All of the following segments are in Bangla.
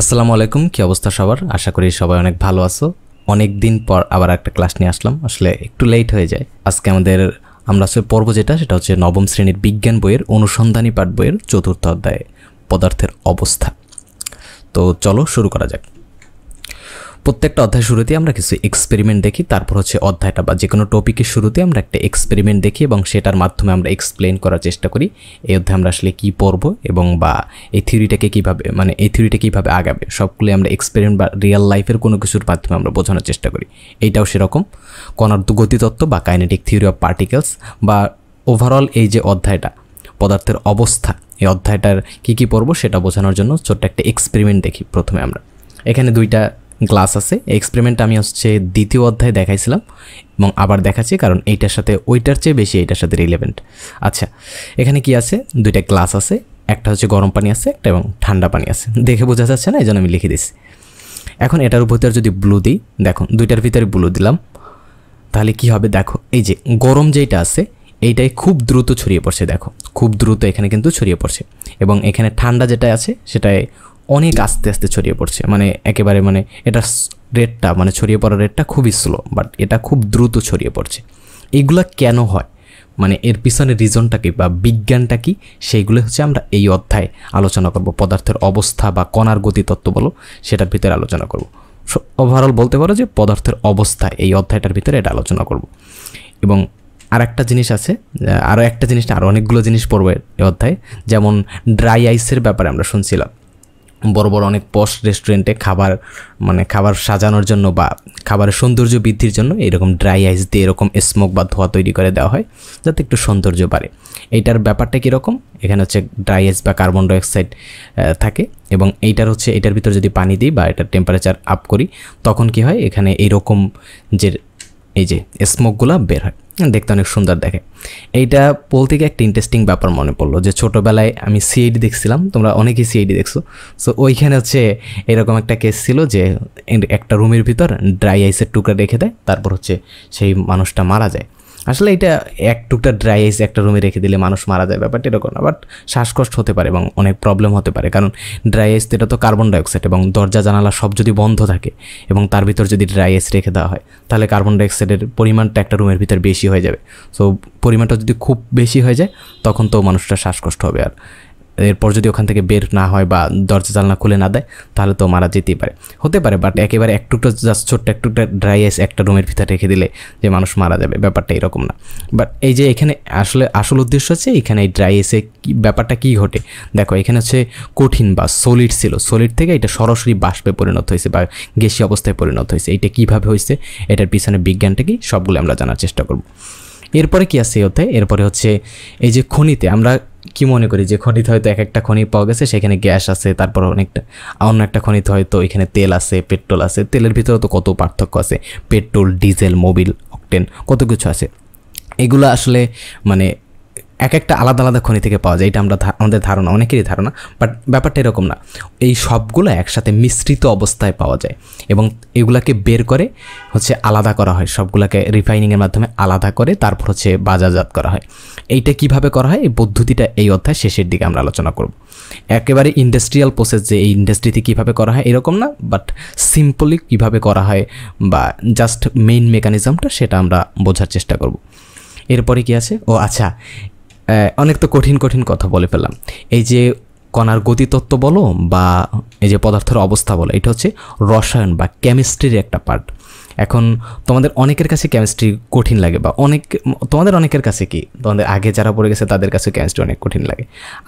আসসালামু আলাইকুম, কি অবস্থা সবার? আশা করি সবাই অনেক ভালো আছো। অনেক দিন পর আবার একটা ক্লাস নিয়ে আসলাম, আসলে একটু লেট হয়ে যায়। আজকে আমরা আসলে পড়ব সেটা হচ্ছে নবম শ্রেণীর বিজ্ঞান বইয়ের অনুসন্ধানী পাঠ বইয়ের চতুর্থ অধ্যায় পদার্থের অবস্থা। তো চলো শুরু করা যাক। প্রত্যেকটা অধ্যায় শুরুতে আমরা কিছু এক্সপেরিমেন্ট দেখি, তারপর হচ্ছে অধ্যায়টা বা যে কোনো টপিকের শুরুতে আমরা একটা এক্সপেরিমেন্ট দেখি এবং সেটার মাধ্যমে আমরা এক্সপ্লেন করার চেষ্টা করি এই অধ্যায়ে আমরা আসলে কী পড়ব এবং বা এই থিওরিটাকে কীভাবে এই থিওরিটা কীভাবে আগাবে সবগুলো আমরা এক্সপেরিমেন্ট বা রিয়েল লাইফের কোনো কিছুর মাধ্যমে আমরা বোঝানোর চেষ্টা করি। এইটাও সেরকম কণার গতিতত্ত্ব বা কাইনেটিক থিওরি অফ পার্টিকেলস বা ওভারঅল এই যে অধ্যায়টা পদার্থের অবস্থা, এই অধ্যায়টার কী পড়ব সেটা বোঝানোর জন্য ছোট্ট একটা এক্সপেরিমেন্ট দেখি। প্রথমে আমরা এখানে দুইটা গ্লাস আছে। এক্সপেরিমেন্টটা আমি হচ্ছে দ্বিতীয় অধ্যায়ে দেখাইছিলাম এবং আবার দেখাচ্ছি কারণ এইটার সাথে ওইটার চেয়ে বেশি এইটার সাথে রিলেভেন্ট। আচ্ছা, এখানে কি আছে? দুইটা গ্লাস আছে, একটা হচ্ছে গরম পানি আছে, একটা এবং ঠান্ডা পানি আছে। দেখে বোঝা যাচ্ছে না, এই জন্য আমি লিখে দিচ্ছি। এখন এটার ভিতরে যদি ব্লু দিই, দেখো দুইটার ভিতরে ব্লু দিলাম, তাহলে কি হবে? দেখো এই যে গরম যেটা আছে এইটাই খুব দ্রুত ছড়িয়ে পড়ছে, দেখো খুব দ্রুত এখানে কিন্তু ছড়িয়ে পড়ছে, এবং এখানে ঠান্ডা যেটা আছে সেটাই অনেক আস্তে আস্তে ছড়িয়ে পড়ছে, একেবারে এটা রেটটা ছড়িয়ে পড়ার রেটটা খুবই স্লো, বাট এটা খুব দ্রুত ছড়িয়ে পড়ছে। এইগুলা কেন হয়, এর পিছনে রিজনটা কি বা বিজ্ঞানটা কি, সেইগুলো হচ্ছে আমরা এই অধ্যায়ে আলোচনা করব। পদার্থের অবস্থা বা কণার গতিতত্ত্ব বলো, সেটার ভিতরে আলোচনা করব। ওভারঅল বলতে পারো যে পদার্থের অবস্থা এই অধ্যায়টার ভিতরে এটা আলোচনা করব। এবং আর একটা জিনিস আছে, আরও অনেকগুলো জিনিস পড়বে এই অধ্যায়ে, যেমন ড্রাই আইসের ব্যাপারে আমরা শুনছিলাম। বড় বড় অনেক পশ রেস্টুরেন্টে খাবার সাজানোর জন্য বা খাবারের সৌন্দর্য বৃদ্ধির জন্য এরকম ড্রাই আইস দিয়ে এরকম স্মোক বা ধোঁয়া তৈরি করে দেওয়া হয় যাতে একটু সৌন্দর্য বাড়ে। এইটার ব্যাপারটা কীরকম? এখানে হচ্ছে ড্রাই আইস বা কার্বন ডাইঅক্সাইড থাকে, এবং এটার ভিতর যদি পানি দিই বা এটার টেম্পারেচার আপ করি তখন কি হয়, এখানে এইরকম যে এই যে স্মোকগুলো বের হয়, দেখতে অনেক সুন্দর দেখে। এইটা বলতে গিয়ে একটা ইন্টারেস্টিং ব্যাপার মনে পড়লো যে ছোটোবেলায় আমি সিআইডি দেখছিলাম, তোমরা অনেকেই সিআইডি দেখছো। সো ওইখানে হচ্ছে এরকম একটা কেস ছিল যে একটা রুমের ভিতর ড্রাই আইসের টুকরা রেখে দেয়, তারপর হচ্ছে সেই মানুষটা মারা যায়। আসলে এটা এক টুকটা ড্রাই আইস একটা রুমে রেখে দিলে মানুষ মারা যায় ব্যাপারটা এরকম না, বাট শ্বাসকষ্ট হতে পারে এবং অনেক প্রবলেম হতে পারে, কারণ ড্রাই আইস এটা তো কার্বন ডাইঅক্সাইড, এবং দরজা জানালা সব যদি বন্ধ থাকে এবং তার ভিতর যদি ড্রাই আইস রেখে দেওয়া হয় তাহলে কার্বন ডাইঅক্সাইডের পরিমাণটা একটা রুমের ভিতর বেশি হয়ে যাবে। সো পরিমাণটা যদি খুব বেশি হয়ে যায় তখন তো মানুষটার শ্বাসকষ্ট হবে, আর এরপর যদি ওখান থেকে বের না হয় বা দরজা জানলা খুলে না দেয় তাহলে তো মারা যেতেই হতে পারে। বাট একেবারে এক টুকটা জাস্ট ছোট্ট এক টুকটা ড্রাই আইস একটা রুমের ভিতরে রেখে দিলে যে মানুষ মারা যাবে ব্যাপারটা এরকম না। বাট এই যে এখানে আসল উদ্দেশ্য হচ্ছে এখানে এই ড্রাই আইসে ব্যাপারটা কী ঘটে, দেখো এখানে হচ্ছে কঠিন বা সলিড ছিল, সলিড থেকে এটা সরাসরি বাষ্পে পরিণত হয়েছে বা গ্যাসীয় অবস্থায় পরিণত হয়েছে। এইটা কীভাবে হয়েছে, এটার পিছনে বিজ্ঞানটা কি, সবগুলো আমরা জানার চেষ্টা করব। এরপরে কি আছে অধ্যায়? এরপরে হচ্ছে এই যে খনিতে আমরা কি মনে করি যে খনিতে হয়তো এক একটা খনি পাওয়া গেছে, সেখানে গ্যাস আছে, তারপর অন্য একটা খনিতে হয়তো এখানে তেল আছে, পেট্রোল আছে। তেলের ভিতরে তো কত পার্থক্য আছে, পেট্রোল, ডিজেল, মোবিল, অকটেন, কত কিছু আছে। এগুলো আসলে এক একটা আলাদা আলাদা খনি থেকে পাওয়া যায়, এটা আমাদের ধারণা, অনেকেরই ধারণা, বাট ব্যাপারটা এরকম না। এই সবগুলো একসাথে মিশ্রিত অবস্থায় পাওয়া যায় এবং এগুলাকে বের করে হচ্ছে আলাদা করা হয়, সবগুলোকে রিফাইনিংয়ের মাধ্যমে আলাদা করে তারপর হচ্ছে বাজারজাত করা হয়। এইটা কিভাবে করা হয়, এই পদ্ধতিটা এই অধ্যায় শেষের দিকে আমরা আলোচনা করব। একেবারে ইন্ডাস্ট্রিয়াল প্রসেস যে এই ইন্ডাস্ট্রিতে কীভাবে করা হয় এরকম না, বাট সিম্পলি কীভাবে করা হয় বা জাস্ট মেইন মেকানিজমটা সেটা আমরা বোঝার চেষ্টা করব। এরপরে কি আছে? ও আচ্ছা, অনেক তো কঠিন কঠিন কথা বলে ফেললাম। এই যে কণার গতিতত্ত্ব বলো বা এই যে পদার্থের অবস্থা বলো, এটা হচ্ছে রসায়ন বা কেমিস্ট্রির একটা পার্ট। এখন তোমাদের অনেকের কাছে কেমিস্ট্রি কঠিন লাগে, বা তোমাদের অনেকের কাছে কি, তোমাদের আগে যারা পড়ে গেছে তাদের কাছেও কেমিস্ট্রি অনেক কঠিন লাগে,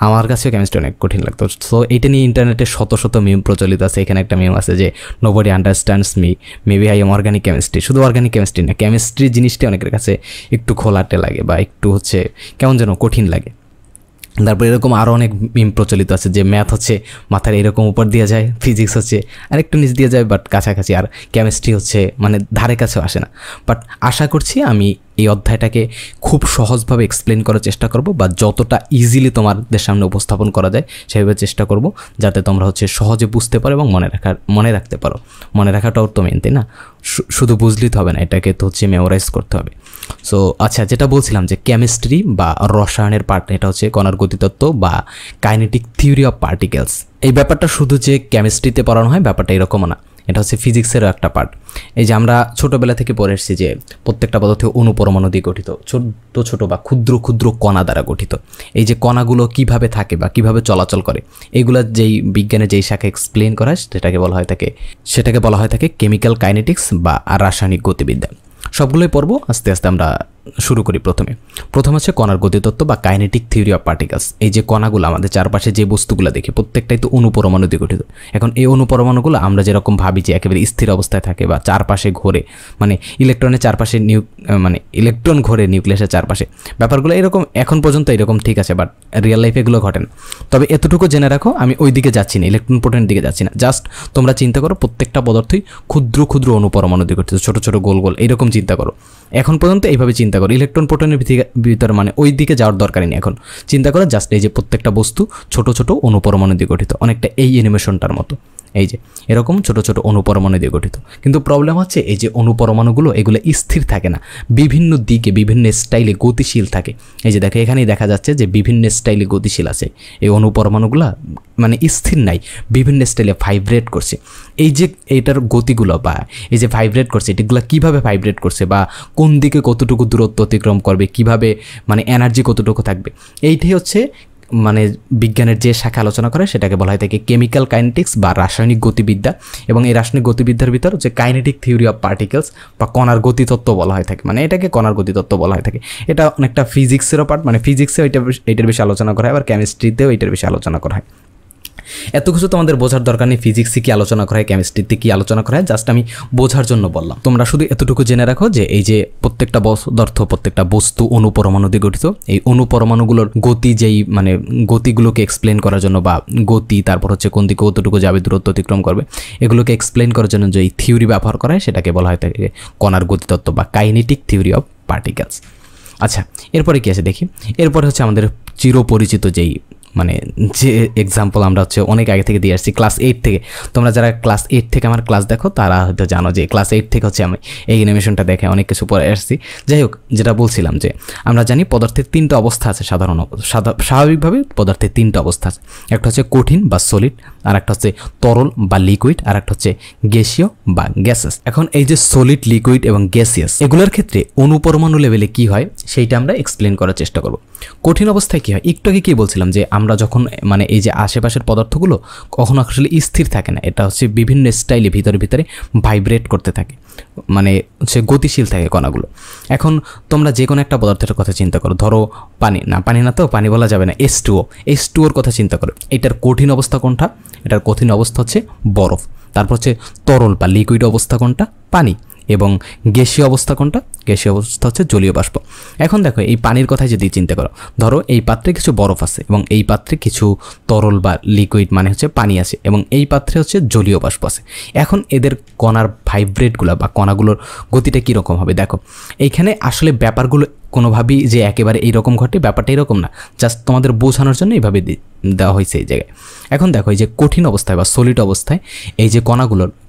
আমার কাছেও কেমিস্ট্রি অনেক কঠিন লাগতো। সো এইটা নিয়ে ইন্টারনেটে শত শত মিম প্রচলিত আছে। এখানে একটা মিম আছে যে nobody understands me, maybe I am organic chemistry. শুধু অর্গানিক কেমিস্ট্রি না, কেমিস্ট্রি জিনিসটা অনেকের কাছে একটু খোলাটে লাগে বা একটু হচ্ছে কেমন যেন কঠিন লাগে। তারপর এরকম আরও অনেক মিম প্রচলিত আছে যে ম্যাথ হচ্ছে মাথার এরকম উপর দিয়ে যায়, ফিজিক্স হচ্ছে আরেকটু নিচ দিয়ে যায় বাট কাছাকাছি, আর কেমিস্ট্রি হচ্ছে ধারে কাছেও আসে না। বাট আশা করছি আমি এই অধ্যায়টাকে খুব সহজভাবে এক্সপ্লেন করার চেষ্টা করব, বা যতটা ইজিলি তোমাদের সামনে উপস্থাপন করা যায় সেভাবে চেষ্টা করব, যাতে তোমরা হচ্ছে সহজে বুঝতে পারো এবং মনে রাখতে পারো। মনে রাখাটাও তো মেন, তাই না? শুধু বুঝলেই তো হবে না, এটাকে তো হচ্ছে মেমোরাইজ করতে হবে। সো আচ্ছা, যেটা বলছিলাম যে কেমিস্ট্রি বা রসায়নের পার্ট, এটা হচ্ছে কণার গতিতত্ত্ব বা কাইনেটিক থিওরি অফ পার্টিকেলস। এই ব্যাপারটা শুধু যে কেমিস্ট্রিতে পড়ানো হয় ব্যাপারটা এরকমও না, এটা হচ্ছে ফিজিক্সেরও একটা পার্ট। এই যে আমরা ছোটোবেলা থেকে পড়ে এসেছি যে প্রত্যেকটা পদার্থ অণুপরমাণু দিয়ে গঠিত, ছোট ছোট বা ক্ষুদ্র ক্ষুদ্র কণা দ্বারা গঠিত। এই যে কণাগুলো কিভাবে থাকে বা কিভাবে চলাচল করে, এগুলো যেই বিজ্ঞানের যেই শাখা এক্সপ্লেন করা হয় সেটাকে বলা হয় থাকে কেমিক্যাল কাইনেটিক্স বা রাসায়নিক গতিবিদ্যা। সবগুলোই পড়বো আস্তে আস্তে। আমরা শুরু করি প্রথম হচ্ছে কণার গতিতত্ত্ব বা কাইনেটিক থিওরি অফ পার্টিকেলস। এই যে কণাগুলো আমাদের চারপাশে যে বস্তুগুলো দেখি প্রত্যেকটাই তো অণুপরমাণু দিয়ে গঠিত। এখন এই অণুপরমাণুগুলো আমরা যেরকম ভাবি যে একেবারে স্থির অবস্থায় থাকে বা চারপাশে ঘোরে, মানে ইলেকট্রনের চারপাশে ইলেকট্রন ঘোরে নিউক্লিয়াসের চারপাশে, ব্যাপারগুলো এরকম এখন পর্যন্ত এরকম ঠিক আছে, বাট রিয়েল লাইফে এগুলো ঘটে না। তবে এতটুকু জেনে রাখো, আমি ওই দিকে যাচ্ছি না, ইলেকট্রন প্রোটনের দিকে যাচ্ছি না। জাস্ট তোমরা চিন্তা করো প্রত্যেকটা পদার্থই ক্ষুদ্র ক্ষুদ্র অণুপরমাণু দিয়ে গঠিত, ছোট ছোট গোল গোল এরকম চিন্তা করো। এখন পর্যন্ত এইভাবে চিন্তা করো, ইলেকট্রন প্রোটনের ভিতরে মানে ওই দিকে যাওয়ার দরকারই নেই। এখন চিন্তা করো জাস্ট এই যে প্রত্যেকটা বস্তু ছোট ছোট অণুপরমাণু দিয়ে গঠিত, অনেকটা এই অ্যানিমেশনটার মতো। এই যে এরকম ছোট ছোট অণুপরমাণু দিয়ে গঠিত, কিন্তু প্রবলেম হচ্ছে এই যে অণুপরমাণুগুলো এগুলো স্থির থাকে না, বিভিন্ন দিকে বিভিন্ন স্টাইলে গতিশীল থাকে। এই যে দেখো এখানেই দেখা যাচ্ছে যে বিভিন্ন স্টাইলে গতিশীল আছে এই অণুপরমাণুগুলো, মানে স্থির নাই, বিভিন্ন স্টাইলে ভাইব্রেট করছে। এই যে এইটার গতিগুলো বা এই যে ভাইব্রেট করছে, এটিগুলো কীভাবে ভাইব্রেট করছে বা কোন দিকে কতটুকু দূরত্ব অতিক্রম করবে, কিভাবে মানে এনার্জি কতটুকু থাকবে, এইটাই হচ্ছে মানে বিজ্ঞানের যে শাখা আলোচনা করে সেটাকে বলা হয় থাকে কেমিক্যাল কাইনেটিক্স বা রাসায়নিক গতিবিদ্যা। এবং এই রাসায়নিক গতিবিদ্যার ভিতর হচ্ছে কাইনেটিক থিওরি অফ পার্টিকেলস বা কণার গতিতত্ত্ব বলা হয় থাকে, মানে এটাকে কণার গতিতত্ত্ব বলা হয় থাকে। এটা অনেকটা ফিজিক্সেরও পার্ট, মানে ফিজিক্সেও এইটার বেশি আলোচনা করা হয়, আবার কেমিস্ট্রিতেও এইটার বেশি আলোচনা করা হয়। এত কিছু তোমাদের বোঝার দরকার নেই, ফিজিক্সে কী আলোচনা করা হয়, কেমিস্ট্রিতে কী আলোচনা করা হয়, জাস্ট আমি বোঝার জন্য বললাম। তোমরা শুধু এতটুকু জেনে রাখো যে এই যে প্রত্যেকটা পদার্থ প্রত্যেকটা বস্তু অণুপরমাণু দিয়ে গঠিত। এই অণুপরমাণুগুলোর গতি যেই মানে গতিগুলোকে এক্সপ্লেন করার জন্য বা গতি, তারপর হচ্ছে কোন দিকে কতটুকু যাবে, দূরত্ব অতিক্রম করবে, এগুলোকে এক্সপ্লেন করার জন্য যে এই থিওরি ব্যবহার করা হয় সেটাকে বলা হয় থাকে কণার গতিতত্ত্ব বা কাইনেটিক থিওরি অফ পার্টিকেলস। আচ্ছা, এরপরে কী আছে দেখি। এরপরে হচ্ছে আমাদের চিরপরিচিত যেই মানে যে এক্সাম্পল আমরা হচ্ছে অনেক আগে থেকে দিয়ে আসছি, ক্লাস 8 থেকে। তোমরা যারা ক্লাস 8 থেকে আমার ক্লাস দেখো তারা হয়তো জানো যে ক্লাস 8 থেকে হচ্ছে আমি এই অ্যানিমেশনটা দেখে অনেক কিছু পরে আসছি। যাই হোক, যেটা বলছিলাম যে আমরা জানি পদার্থের 3টা অবস্থা আছে, স্বাভাবিকভাবে পদার্থের 3টা অবস্থা আছে। একটা হচ্ছে কঠিন বা সলিড, আর একটা হচ্ছে তরল বা লিকুইড, আর একটা হচ্ছে গ্যাসীয় বা গ্যাসেস। এখন এই যে সলিড, লিকুইড এবং গ্যাসিয়াস, এগুলোর ক্ষেত্রে অণুপরমাণু লেভেলে কি হয় সেইটা আমরা এক্সপ্লেন করার চেষ্টা করব। কঠিন অবস্থায় কি হয়, একটু আগে কি বলছিলাম যে আমরা যখন মানে এই যে আশেপাশের পদার্থগুলো কখনো আসলে স্থির থাকে না, এটা হচ্ছে বিভিন্ন স্টাইলে ভিতরে ভাইব্রেট করতে থাকে, মানে হচ্ছে গতিশীল থাকে কণাগুলো। এখন তোমরা যে কোনো একটা পদার্থের কথা চিন্তা করো, ধরো পানি না তো পানি বলা যাবে না, H2O কথা চিন্তা করো। এটার কঠিন অবস্থা কোনটা? এটার কঠিন অবস্থা হচ্ছে বরফ। তারপর হচ্ছে তরল বা লিকুইড অবস্থা কোনটা? পানি। এবং গ্যাসীয় অবস্থা কোনটা? গ্যাসীয় অবস্থা হচ্ছে জলীয় বাষ্প। এখন দেখো এই পানির কথাই যদি চিন্তা করো, ধরো এই পাত্রে কিছু বরফ আছে এবং এই পাত্রে কিছু তরল বা লিকুইড মানে হচ্ছে পানি আছে এবং এই পাত্রে হচ্ছে জলীয় বাষ্প আছে। এখন এদের কণার ভাইব্রেটগুলো বা কণাগুলোর গতিটা কীরকম হবে দেখো। এইখানে আসলে ব্যাপারগুলো কোনোভাবেই যে একেবারে এইরকম ঘটে ব্যাপারটা এরকম না, জাস্ট তোমাদের বোঝানোর জন্য এইভাবে দেওয়া হয়েছে এই জায়গায়। এখন দেখো এই যে কঠিন অবস্থায় বা সলিড অবস্থায় এই যে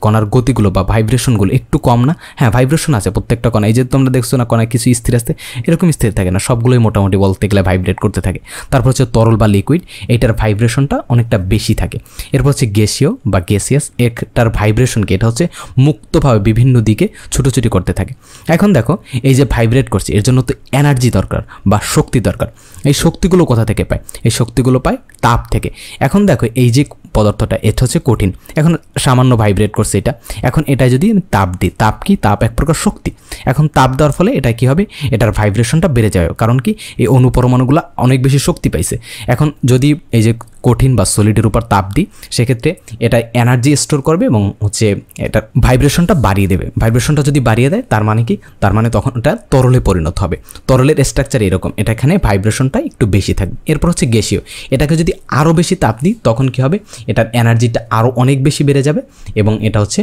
কণার গতিগুলো বা ভাইব্রেশনগুলো একটু কম না? হ্যাঁ, ভাইব্রেশন আছে প্রত্যেকটা কণা। এই যে তোমরা দেখছো না কণায় কিছু স্থির আসতে, এরকম স্থির থাকে না, সবগুলোই মোটামুটি বলতে গেলে ভাইব্রেট করতে থাকে। তারপর হচ্ছে তরল বা লিকুইড, এইটার ভাইব্রেশনটা অনেকটা বেশি থাকে। এরপর হচ্ছে গ্যাসীয় বা গ্যাসিয়াস, এটার ভাইব্রেশনকে এটা হচ্ছে মুক্তভাবে বিভিন্ন দিকে ছুটোছুটি করতে থাকে। এখন দেখো এই যে ভাইব্রেট করছে এর জন্য তো এনার্জি দরকার বা শক্তি দরকার। এই শক্তিগুলো কোথা থেকে পায়? এই শক্তিগুলো পায় তাপ থেকে। এখন দেখো এই যে পদার্থটা এটা হচ্ছে কঠিন, এখন সামান্য ভাইব্রেট করছে এটা। এখন এটা যদি তাপ দিই, তাপ কি? তাপ এক প্রকার শক্তি। এখন তাপ দেওয়ার ফলে এটা কি হবে? এটার ভাইব্রেশনটা বেড়ে যাবে, কারণ কি এই অণুপরমাণুগুলো অনেক বেশি শক্তি পাইছে। এখন যদি এই যে কঠিন বা সলিডের উপর তাপ দিই সেক্ষেত্রে এটা এনার্জি স্টোর করবে এবং হচ্ছে এটা ভাইব্রেশনটা বাড়িয়ে দেবে। ভাইব্রেশনটা যদি বাড়িয়ে দেয় তার মানে কি? তার মানে তখন এটা তরলে পরিণত হবে। তরলের স্ট্রাকচার এরকম, এটা এখানে ভাইব্রেশনটা একটু বেশি থাকবে। এরপর হচ্ছে গ্যাসীয়, এটাকে যদি আরও বেশি তাপ দিই তখন কি হবে? এটার এনার্জিটা আরও অনেক বেশি বেড়ে যাবে এবং এটা হচ্ছে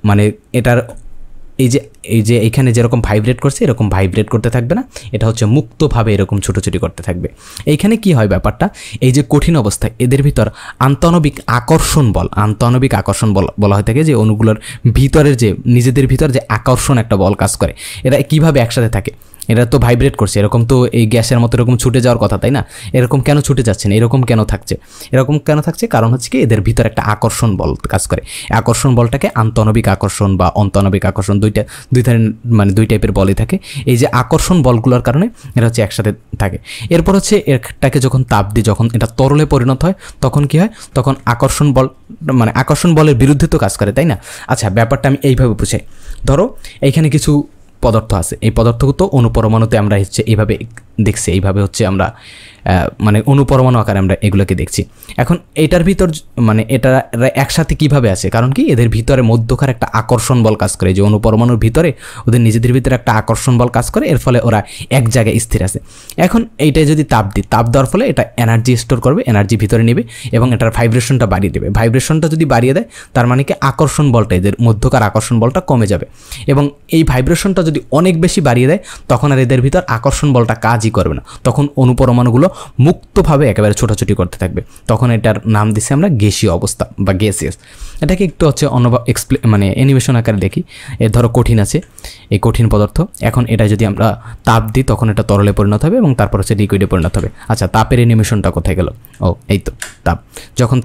মানে এটার এই যে এইখানে যেরকম ভাইব্রেট করছে এরকম ভাইব্রেট করতে থাকবে না, এটা হচ্ছে মুক্তভাবে এরকম ছোটাছুটি করতে থাকবে। এইখানে কি হয় ব্যাপারটা, এই যে কঠিন অবস্থায় এদের ভিতর আন্তঃআণবিক আকর্ষণ বল বলা হয়ে থাকে, যে অণুগুলোর ভিতরের যে নিজেদের ভিতর যে আকর্ষণ একটা বল কাজ করে, এরা কিভাবে একসাথে থাকে, এরা তো ভাইব্রেট করছে, এরকম তো এই গ্যাসের মতো এরকম ছুটে যাওয়ার কথা, তাই না? এরকম কেন ছুটে যাচ্ছে না, এরকম কেন থাকছে? কারণ হচ্ছে কি এদের ভিতর একটা আকর্ষণ বল কাজ করে। আকর্ষণ বলটাকে আন্তঃআণবিক আকর্ষণ বা অন্তঃআণবিক আকর্ষণ দুই টাইপের বলই থাকে। এই যে আকর্ষণ বলগুলোর কারণে এরা হচ্ছে একসাথে থাকে। এরপর হচ্ছে এটাকে যখন তাপ দিই, যখন এটা তরলে পরিণত হয়, তখন কি হয়, তখন আকর্ষণ বলের বিরুদ্ধে তো কাজ করে, তাই না? আচ্ছা, ব্যাপারটা আমি এইভাবে বুঝাই। ধরো এইখানে কিছু পদার্থ আছে, এই পদার্থগুলো তো অনুপরমাণুতে আমরা হচ্ছে এইভাবে দেখছি, এইভাবে হচ্ছে আমরা অনুপরমাণু আকারে আমরা এগুলোকে দেখছি। এখন এটার ভিতর এটা একসাথে কিভাবে আছে, কারণ কি এদের ভিতরে মধ্যকার একটা আকর্ষণ বল কাজ করে, যে অনুপরমাণুর ভিতরে ওদের নিজেদের ভিতরে একটা আকর্ষণ বল কাজ করে, এর ফলে ওরা এক জায়গায় স্থির আছে। এখন এইটাই যদি তাপ দেওয়ার ফলে এটা এনার্জি স্টোর করবে, এনার্জি ভিতরে নেবে এবং এটার ভাইব্রেশনটা বাড়িয়ে দেবে। ভাইব্রেশনটা যদি বাড়িয়ে দেয় তার মানে কি আকর্ষণ বলটা, এদের মধ্যকার আকর্ষণ বলটা কমে যাবে, এবং এই ভাইব্রেশনটা যদি অনেক বেশি বাড়িয়ে দেয় তখন আর এদের ভিতর আকর্ষণ বলটা কাজই করবে না, তখন অনুপরমাণুগুলো মুক্তভাবে একেবারে ছোটাছুটি করতে থাকবে। তখন এটার নাম দিচ্ছি আমরা গ্যাসীয় অবস্থা বা গ্যাসিয়াস। এটাকে একটু হচ্ছে অ্যানিমেশন আকারে দেখি। ধরো কঠিন আছে, এই কঠিন পদার্থ, এখন এটা যদি আমরা তাপ দিই তখন এটা তরলে পরিণত হবে এবং তারপর হচ্ছে লিকুইডে পরিণত হবে। আচ্ছা, তাপের অ্যানিমেশনটা কোথায় গেল? ও এই তো তাপ। যখন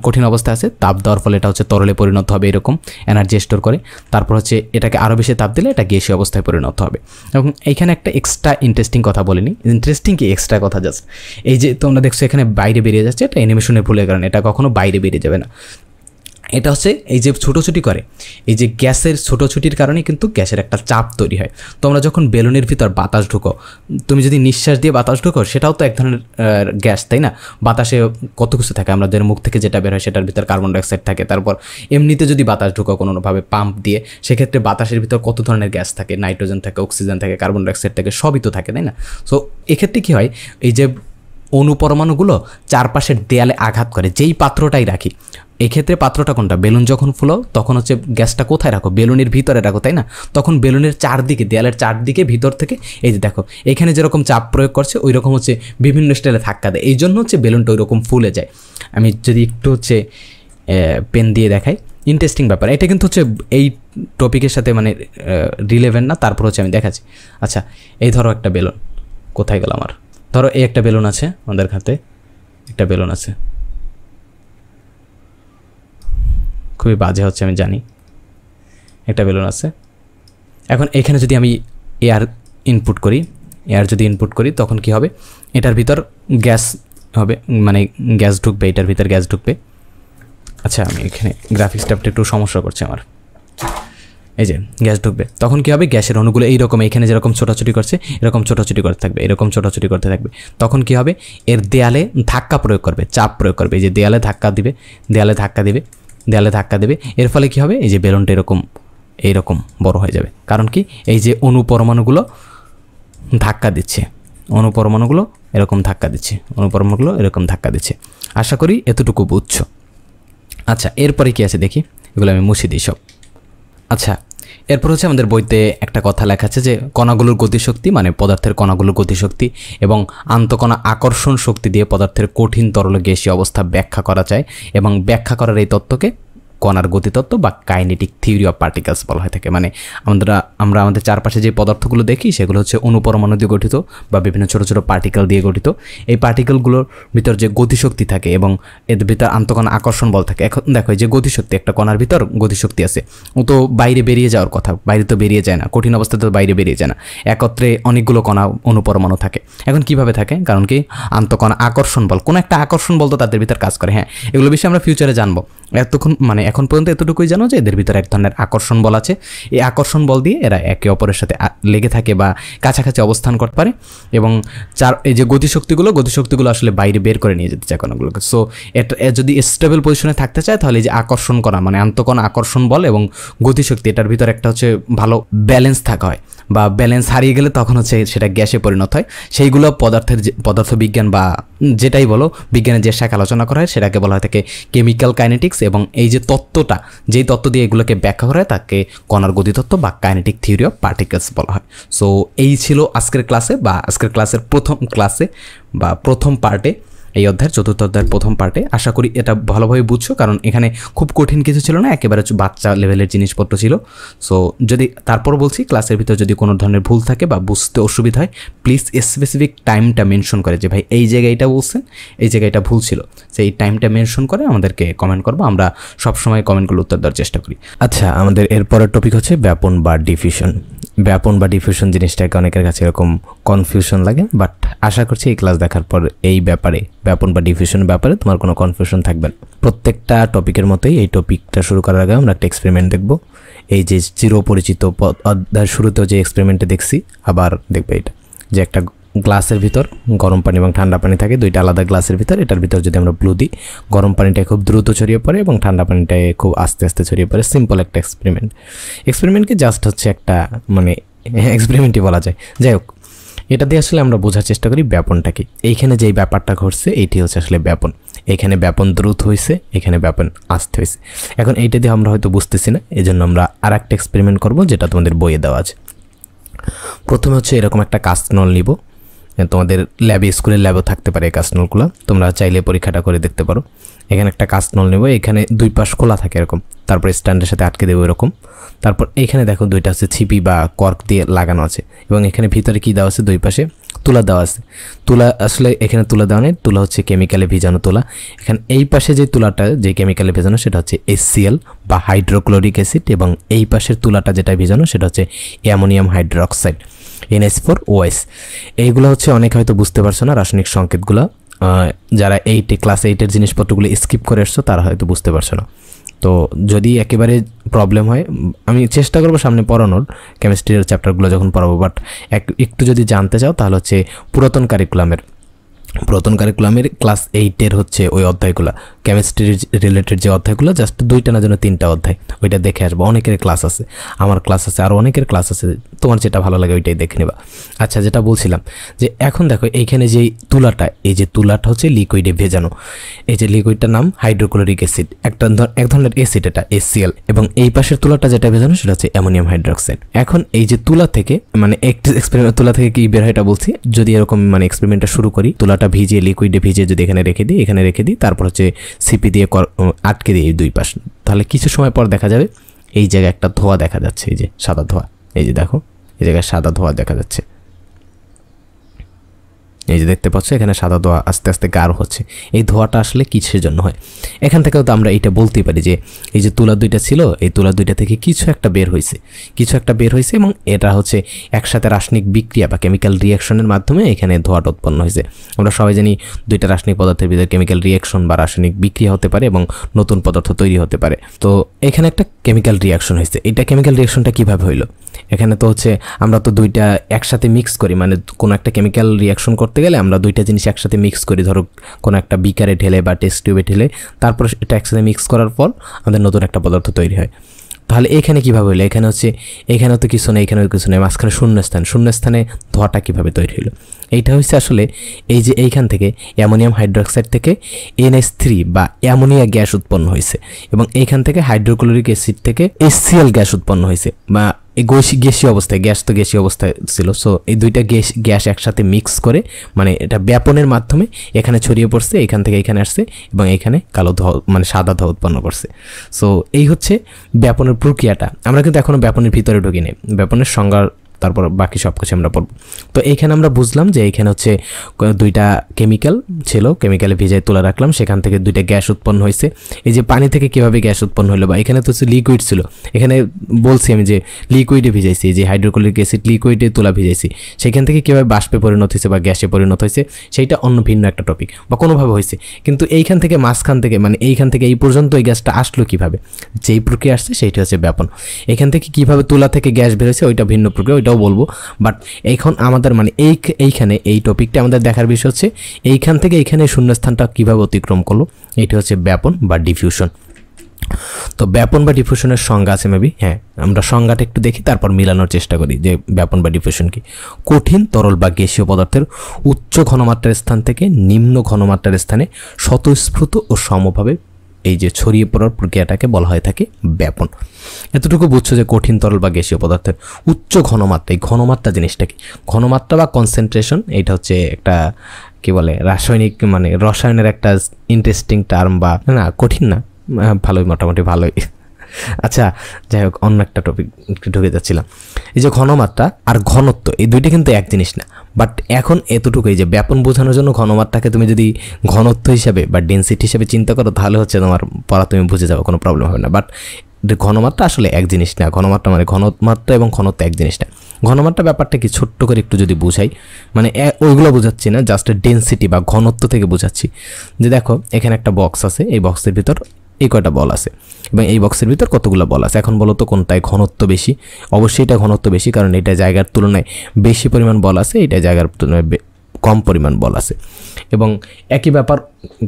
কঠিন অবস্থা আছে, তাপ দেওয়ার ফলে এটা হচ্ছে তরলে পরিণত হবে, এরকম এনার্জি স্টোর করে। তারপর হচ্ছে এটাকে আরও বেশি তাপ দিলে এটা গ্যাসীয় অবস্থায় পরিণত হবে। এবং এইখানে একটা এক্সট্রা ইন্টারেস্টিং কথা বলিনি, ইন্টারেস্টিং কি এক্সট্রা কথা জাস্ট, এই যে তোমরা দেখছো এখানে বাইরে বেরিয়ে যাচ্ছে, এটা অ্যানিমেশনের ভুলের কারণে, এটা কখনো বাইরে বেরিয়ে যাবে না। এটা হচ্ছে এই যে ছোটোছুটি করে, এই যে গ্যাসের ছোটোছুটির কারণে কিন্তু গ্যাসের একটা চাপ তৈরি হয়। তোমরা যখন বেলুনের ভিতর বাতাস ঢুকো, তুমি যদি নিঃশ্বাস দিয়ে বাতাস ঢুকো, সেটাও তো এক ধরনের গ্যাস, তাই না? বাতাসে কত কিছু থাকে, আমাদের মুখ থেকে যেটা বের হয় সেটার ভিতর কার্বন ডাইঅক্সাইড থাকে। তারপর এমনিতে যদি বাতাস ঢুকো কোনোভাবে পাম্প দিয়ে, সেক্ষেত্রে বাতাসের ভিতর কত ধরনের গ্যাস থাকে, নাইট্রোজেন থাকে, অক্সিজেন থাকে, কার্বন ডাইঅক্সাইড থাকে, সবই তো থাকে, তাই না? সো এক্ষেত্রে কী হয়, এই যে অনুপরমাণুগুলো চারপাশের দেয়ালে আঘাত করে, যেই পাত্রটাই রাখি, এক্ষেত্রে পাত্রটা কোনটা, বেলুন যখন ফুলাও তখন হচ্ছে গ্যাসটা কোথায় রাখো, বেলুনের ভিতরে রাখো, তাই না? তখন বেলুনের চারদিকে, দেয়ালের চারদিকে ভিতর থেকে এই যে দেখো এখানে যেরকম চাপ প্রয়োগ করছে ওই রকম হচ্ছে বিভিন্ন স্টাইলে ধাক্কা দেয়, এই জন্য হচ্ছে বেলুনটা ওই রকম ফুলে যায়। আমি যদি একটু হচ্ছে পেন দিয়ে দেখাই, ইন্টারেস্টিং ব্যাপার, এটা কিন্তু হচ্ছে এই টপিকের সাথে রিলেভেন্ট না, তারপর হচ্ছে আমি দেখাচ্ছি। আচ্ছা, এই ধরো একটা বেলুন, কোথায় গেল আমার, ধরো এই একটা বেলুন আছে, আমাদের হাতে একটা বেলুন আছে, খুবই বাজে হচ্ছে আমি জানি, একটা বেলুন আছে। এখন এখানে যদি আমি এয়ার যদি ইনপুট করি তখন কি হবে, এটার ভিতর গ্যাস হবে, গ্যাস ঢুকবে, এটার ভিতর গ্যাস ঢুকবে। আচ্ছা, আমি এখানে গ্রাফিক্সটা একটু সমস্যা করছে আমার, এই যে গ্যাস ঢুকবে, তখন কি হবে, গ্যাসের অণুগুলো এইরকম এখানে যেরকম ছোটাছুটি করছে এরকম ছোটাছুটি করতে থাকবে, এরকম ছোটাছুটি করতে থাকবে। তখন কি হবে, এর দেয়ালে ধাক্কা প্রয়োগ করবে, চাপ প্রয়োগ করবে, এই যে দেয়ালে ধাক্কা দেবে, এর ফলে কি হবে, এই যে বেলুনটা এইরকম বড় হয়ে যাবে। কারণ কি, এই যে অনুপরমাণুগুলো ধাক্কা দিচ্ছে, এরকম ধাক্কা দিচ্ছে। আশা করি এতটুকু বুঝছো। আচ্ছা, এরপরে কি আছে দেখি, এগুলো আমি মুছে দিই সব। আচ্ছা, এরপর হচ্ছে আমাদের বইতে একটা কথা লেখা আছে যে কণাগুলোর গতিশক্তি, পদার্থের কণাগুলোর গতিশক্তি এবং আন্তঃকণা আকর্ষণ শক্তি দিয়ে পদার্থের কঠিন তরল গ্যাসীয় অবস্থা ব্যাখ্যা করা যায়, এবং ব্যাখ্যা করার এই তত্ত্বকে কণার গতিতত্ত্ব বা কাইনেটিক থিওরি অফ পার্টিকেলস বলা হয়ে থাকে। আমরা আমাদের চারপাশে যে পদার্থগুলো দেখি সেগুলো হচ্ছে অনুপরমাণু দিয়ে গঠিত বা বিভিন্ন ছোটো ছোটো পার্টিকেল দিয়ে গঠিত। এই পার্টিকেলগুলোর ভিতর যে গতিশক্তি থাকে এবং এর ভিতর আন্তঃকণা আকর্ষণ বল থাকে। এখন দেখো, যে গতিশক্তি, একটা কণার ভিতর গতিশক্তি আছে, ও তো বাইরে বেরিয়ে যাওয়ার কথা, বাইরে তো বেরিয়ে যায় না, কঠিন অবস্থাতে তো বাইরে বেরিয়ে যায় না, একত্রে অনেকগুলো কণা অনুপরমাণু থাকে। এখন কিভাবে থাকে, কারণ কি আন্তঃকণা আকর্ষণ বল, কোনো একটা আকর্ষণ বল তো তাদের ভিতর কাজ করে। হ্যাঁ, এগুলো বিষয়ে আমরা ফিউচারে জানবো। এখন পর্যন্ত এতটুকুই জানো যে এদের ভিতরে এক ধরনের আকর্ষণ বল আছে, এই আকর্ষণ বল দিয়ে এরা একে অপরের সাথে লেগে থাকে বা কাছাকাছি অবস্থান করতে পারে, এবং এই যে গতিশক্তিগুলো আসলে বাইরে বের করে নিয়ে যেতে চায় কণাগুলোকে। সো এটা যদি স্টেবল পজিশনে থাকতে চায় তাহলে যে আকর্ষণ করা আন্তঃকণা আকর্ষণ বল এবং গতিশক্তি, এটার ভিতর একটা হচ্ছে ভালো ব্যালেন্স থাকা হয়, বা ব্যালেন্স হারিয়ে গেলে তখন হচ্ছে সেটা গ্যাসে পরিণত হয়। সেইগুলো পদার্থবিজ্ঞান বা যেটাই বলো বিজ্ঞানের যে শাখা আলোচনা করা হয় সেটাকে বলা হয় থাকে কেমিক্যাল কাইনেটিক্স, এবং এই যে তত্ত্বটা, যেই তত্ত্ব দিয়ে এগুলোকে ব্যাখ্যা করা হয় তাকে কণার গতিতত্ত্ব বা কাইনেটিক থিওরি অফ পার্টিকেলস বলা হয়। সো এই ছিল আজকের ক্লাসে বা আজকের ক্লাসের প্রথম ক্লাসে বা প্রথম পার্টে, এই অধ্যায়ের চতুর্থ অধ্যায়ের প্রথম পার্টে। আশা করি এটা ভালোভাবে বুঝছো, কারণ এখানে খুব কঠিন কিছু ছিল না, একেবারে বাচ্চা লেভেলের জিনিসপত্র ছিল। সো যদি তারপর বলছি, ক্লাসের ভিতর যদি কোনো ধরনের ভুল থাকে বা বুঝতে অসুবিধা হয়, প্লিজ স্পেসিফিক টাইমটা মেনশন করে যে ভাই এই জায়গায় এটা বলছেন, এই জায়গায় এটা ভুল ছিল, সেই টাইমটা মেনশন করে আমাদেরকে কমেন্ট করবো, আমরা সবসময় কমেন্টগুলো উত্তর দেওয়ার চেষ্টা করি। আচ্ছা, আমাদের এরপরের টপিক হচ্ছে ব্যাপন বা ডিফিউশন। ব্যাপন বা ডিফিউশন জিনিসটাকে অনেকের কাছে এরকম কনফিউশন লাগে, বাট আশা করছি এই ক্লাস দেখার পর এই ব্যাপারে, ব্যাপন বা ডিফিউশনের ব্যাপারে তোমার কোনো কনফিউশন থাকবে না। প্রত্যেকটা টপিকের মতোই এই টপিকটা শুরু করার আগে আমরা একটা এক্সপেরিমেন্ট দেখব। এই যে চিরপরিচিত অধ্যায়ের শুরুতেও যে এক্সপেরিমেন্টে দেখছি, আবার দেখবে এটা, যে একটা গ্লাসের ভিতর গরম পানি এবং ঠান্ডা পানি থাকে, দুইটা আলাদা গ্লাসের ভিতর। এটার ভিতর যদি আমরা ব্লু দিই, গরম পানিটা খুব দ্রুত ছড়িয়ে পড়ে এবং ঠান্ডা পানিটায় খুব আস্তে আস্তে ছড়িয়ে পড়ে। সিম্পল একটা এক্সপেরিমেন্টকে জাস্ট হচ্ছে একটা মানে এক্সপেরিমেন্টই বলা যায়। যাই হোক, এটা দিয়ে আসলে আমরা বোঝার চেষ্টা করি ব্যাপনটা কি। এইখানে যেই ব্যাপারটা ঘটছে এইটি হচ্ছে আসলে ব্যাপন। এখানে ব্যাপন দ্রুত হয়েছে, এখানে ব্যাপন আস্তে হয়েছে। এখন এইটা দিয়ে আমরা হয়তো বুঝতেছি না, এই জন্য আমরা আর একটা এক্সপেরিমেন্ট করবো, যেটা তোমাদের বইয়ে দেওয়া আছে। প্রথমে হচ্ছে এরকম একটা কাস্ট নল নিব। তোমাদের ল্যাবে, স্কুলের ল্যাবেও থাকতে পারে এই কাস্ট নলগুলো, তোমরা চাইলে পরীক্ষাটা করে দেখতে পারো। এখানে একটা কাস্ট নল নেব, এখানে দুই পাশ খোলা থাকে এরকম, তারপর স্ট্যান্ডের সাথে আটকে দেবো এরকম। তারপর এখানে দেখো দুইটা আছে ছিপি বা কর্ক দিয়ে লাগানো আছে, এবং এখানে ভিতরে কি দেওয়া আছে, দুই পাশে তুলা দেওয়া আছে। তুলা আসলে এখানে তুলা দেওয়া নেই, তুলা হচ্ছে কেমিক্যালে ভিজানো তুলা। এখানে এই পাশে যে তুলাটা, যে কেমিক্যালে ভেজানো, সেটা হচ্ছে HCl বা হাইড্রোক্লোরিক অ্যাসিড, এবং এই পাশের তুলাটা যেটা ভিজানো সেটা হচ্ছে অ্যামোনিয়াম হাইড্রোক্সাইড, NH4OH। এইগুলো হচ্ছে অনেকে হয়তো বুঝতে পারছো না রাসায়নিক সংকেতগুলো, যারা ক্লাস 8-এর জিনিসপত্রগুলো স্কিপ করে এসছো তারা হয়তো বুঝতে পারছো না। তো যদি একেবারে প্রবলেম হয়, আমি চেষ্টা করবো সামনে পড়ানোর, কেমিস্ট্রির চ্যাপ্টারগুলো যখন পড়াবো, বাট একটু যদি জানতে চাও তাহলে হচ্ছে পুরাতন কারিকুলামের ক্লাস 8-এর হচ্ছে ওই অধ্যায়গুলো, কেমিস্ট্রি রিলেটেড যে অধ্যায়গুলো, জাস্ট 2টা না যেন 3টা অধ্যায়, ওইটা দেখে আসবো। অনেকের ক্লাস আছে, আমার ক্লাস আছে, আরও অনেকের ক্লাস আছে, তোমার যেটা ভালো লাগে ওইটাই দেখে নেবা। আচ্ছা, যেটা বলছিলাম, যে এখন দেখো এইখানে যে তুলাটা, এই যে তুলাটা হচ্ছে লিকুইডে ভেজানো। এই যে লিকুইডটার নাম হাইড্রোক্লোরিক অ্যাসিড, এক ধরনের অ্যাসিড, এটা HCl, এবং এই পাশের তুলাটা যেটা ভেজানো সেটা হচ্ছে অ্যামোনিয়াম হাইড্রোক্সাইড। এখন এই যে তুলা থেকে, মানে এক্সপেরিমেন্ট তুলা থেকে কি বের হয় এটা বলছি, যদি এরকম মানে এক্সপেরিমেন্টটা শুরু করি, তুলাটা ভিজিয়ে লিকুইডে ভিজিয়ে যদি এখানে রেখে দিই, তারপর হচ্ছে সিপি দিয়ে আটকে দিই এই দুই পাশ, তাহলে কিছু সময় পর দেখা যাবে এই জায়গায় একটা ধোঁয়া দেখা যাচ্ছে, এই যে সাদা ধোঁয়া, এই যে দেখো এই জায়গায় সাদা ধোঁয়া দেখা যাচ্ছে, এই যে দেখতে পাচ্ছ এখানে সাদা ধোঁয়া আস্তে আস্তে গাঢ় হচ্ছে। এই ধোঁয়াটা আসলে কিসের জন্য হয়? এখান থেকেও তো আমরা এটা বলতেই পারি যে এই যে তুলা দুইটা ছিল, এই তুলা দুইটা থেকে কিছু একটা বের হয়েছে, এবং এটা হচ্ছে একসাথে রাসায়নিক বিক্রিয়া বা কেমিক্যাল রিয়াকশনের মাধ্যমে এখানে ধোঁয়াটা উৎপন্ন হয়েছে। আমরা সবাই জানি দুইটা রাসায়নিক পদার্থের ভিতরে কেমিক্যাল রিয়াকশন বা রাসায়নিক বিক্রিয়া হতে পারে এবং নতুন পদার্থ তৈরি হতে পারে। তো এখানে একটা কেমিক্যাল রিয়াকশন হয়েছে। এটা কেমিক্যাল রিয়াকশনটা কিভাবে হইলো? এখানে তো হচ্ছে আমরা তো দুইটা একসাথে মিক্স করি, মানে কোনো একটা কেমিক্যাল রিয়াকশন করতে গেলে আমরা দুইটা জিনিস একসাথে মিক্স করি, ধরো কোনো একটা বিকারে ঢেলে বা টেস্ট টিউবে ঢেলে, তারপর এটা একসাথে মিক্স করার পর আমাদের নতুন একটা পদার্থ তৈরি হয়। তাহলে এখানে কীভাবে হলো? এখানে হচ্ছে এখানেও তো কিছু নেই, এখানেও কিছু নেই, মাঝখানে শূন্যস্থানে ধোঁয়াটা কীভাবে তৈরি হলো? এইটা হচ্ছে আসলে এই যে এইখান থেকে অ্যামোনিয়াম হাইড্রোক্সাইড থেকে NH3 বা অ্যামোনিয়া গ্যাস উৎপন্ন হয়েছে, এবং এইখান থেকে হাইড্রোক্লোরিক অ্যাসিড থেকে HCl গ্যাস উৎপন্ন হয়েছে, বা এই গ্যাসীয় অবস্থায়, গ্যাস তো গ্যাসীয় অবস্থায় ছিল। সো এই দুইটা গ্যাস একসাথে মিক্স করে, মানে এটা ব্যাপনের মাধ্যমে এখানে ছড়িয়ে পড়ছে, এখান থেকে এখানে আসছে, এবং এখানে কালো ধোঁয়া মানে সাদা ধোঁয়া উৎপন্ন করছে। সো এই হচ্ছে ব্যাপনের প্রক্রিয়াটা। আমরা কিন্তু এখনও ব্যাপনের ভিতরে ঢুকিনি, ব্যাপনের সংজ্ঞা তারপর বাকি সব কিছু আমরা পড়ব। তো এইখানে আমরা বুঝলাম যে এইখানে হচ্ছে দুইটা কেমিক্যাল ছিল, কেমিক্যালে ভিজায় তুলা রাখলাম, সেখান থেকে দুইটা গ্যাস উৎপন্ন হয়েছে। এই যে পানি থেকে কীভাবে গ্যাস উৎপন্ন হলো, বা এখানে তো হচ্ছে লিকুইড ছিল, এখানে বলছি আমি যে লিকুইডে ভিজাইছি, যে হাইড্রোক্লোরিক অ্যাসিড লিকুইডে তুলা ভিজাইছি, সেখান থেকে কীভাবে বাষ্পে পরিণত হয়েছে বা গ্যাসে পরিণত হয়েছে সেইটা অন্য ভিন্ন একটা টপিক, বা কোনোভাবে হয়েছে। কিন্তু এইখান থেকে মাঝখান থেকে, মানে এইখান থেকে এই পর্যন্ত এই গ্যাসটা আসলো কীভাবে, যেই প্রক্রিয়া আসছে সেইটা হচ্ছে ব্যাপন। এখান থেকে কীভাবে তুলা থেকে গ্যাস বেরোছে ওইটা ভিন্ন প্রক্রিয়া, ওইটাও বলবো। বাট এখন আমাদের মানে এইখানে এই টপিকটা আমাদের দেখার বিষয় হচ্ছে এইখান থেকে এইখানে শূন্যস্থানটা কীভাবে অতিক্রম করলো, এইটা হচ্ছে ব্যাপন বা ডিফিউশন। তো ব্যাপন বা ডিফিউশনের সংজ্ঞা আছে মেবি, হ্যাঁ আমরা সংজ্ঞাটা একটু দেখি, তারপর মিলানোর চেষ্টা করি যে ব্যাপন বা ডিফিউশন কি। কঠিন তরল বা গ্যাসীয় পদার্থের উচ্চ ঘনমাত্রার স্থান থেকে নিম্ন ঘনমাত্রার স্থানে স্বতঃস্ফূর্ত ও সমভাবে এই যে ছড়িয়ে পড়ার প্রক্রিয়াটাকে বলা হয়ে থাকে ব্যাপন। এতটুকু বুঝছো যে কঠিন তরল বা গ্যাসীয় পদার্থের উচ্চ ঘনমাত্রা, এই ঘনমাত্রা জিনিসটা কি, ঘনমাত্রা বা কনসেন্ট্রেশন, এটা হচ্ছে একটা কি বলে রাসায়নিক মানে রসায়নের একটা ইন্টারেস্টিং টার্ম, বা না কঠিন না, ভালোই মোটামুটি ভালোই। আচ্ছা যাই হোক, অন্য একটা টপিক ঢুকে যাচ্ছিলাম। এই যে ঘনমাত্রা আর ঘনত্ব এই দুইটি কিন্তু এক জিনিস না, বাট এখন এতটুকু এই যে ব্যাপন বোঝানোর জন্য ঘনমাত্রাকে তুমি যদি ঘনত্ব হিসাবে বা ডেনসিটি হিসাবে চিন্তা করো তাহলে হচ্ছে তোমার পড়া তুমি বুঝে যাবে, কোনো প্রবলেম হবে না। বাট ঘনমাত্রা আসলে এক জিনিস না, ঘনমাত্রা মানে ঘনমাত্রা এবং ঘনত্ব এক জিনিস না। ঘনমাত্রা ব্যাপারটা কি ছোট্ট করে একটু যদি বুঝাই, মানে ওইগুলো বোঝাচ্ছি না, জাস্ট ডেনসিটি বা ঘনত্ব থেকে বোঝাচ্ছি। যে দেখো এখানে একটা বক্স আছে, এই বক্সের ভিতর এই কয়টা বল আছে এবং এই বক্সের ভিতর কতগুলো বল আছে। এখন বলো তো কোনটায় ঘনত্ব বেশি? অবশ্যই এটা ঘনত্ব বেশি, কারণ এটা জায়গার তুলনায় বেশি পরিমাণ বল আছে, এটা জায়গার তুলনায় কম পরিমাণ বল আছে। এবং একই ব্যাপার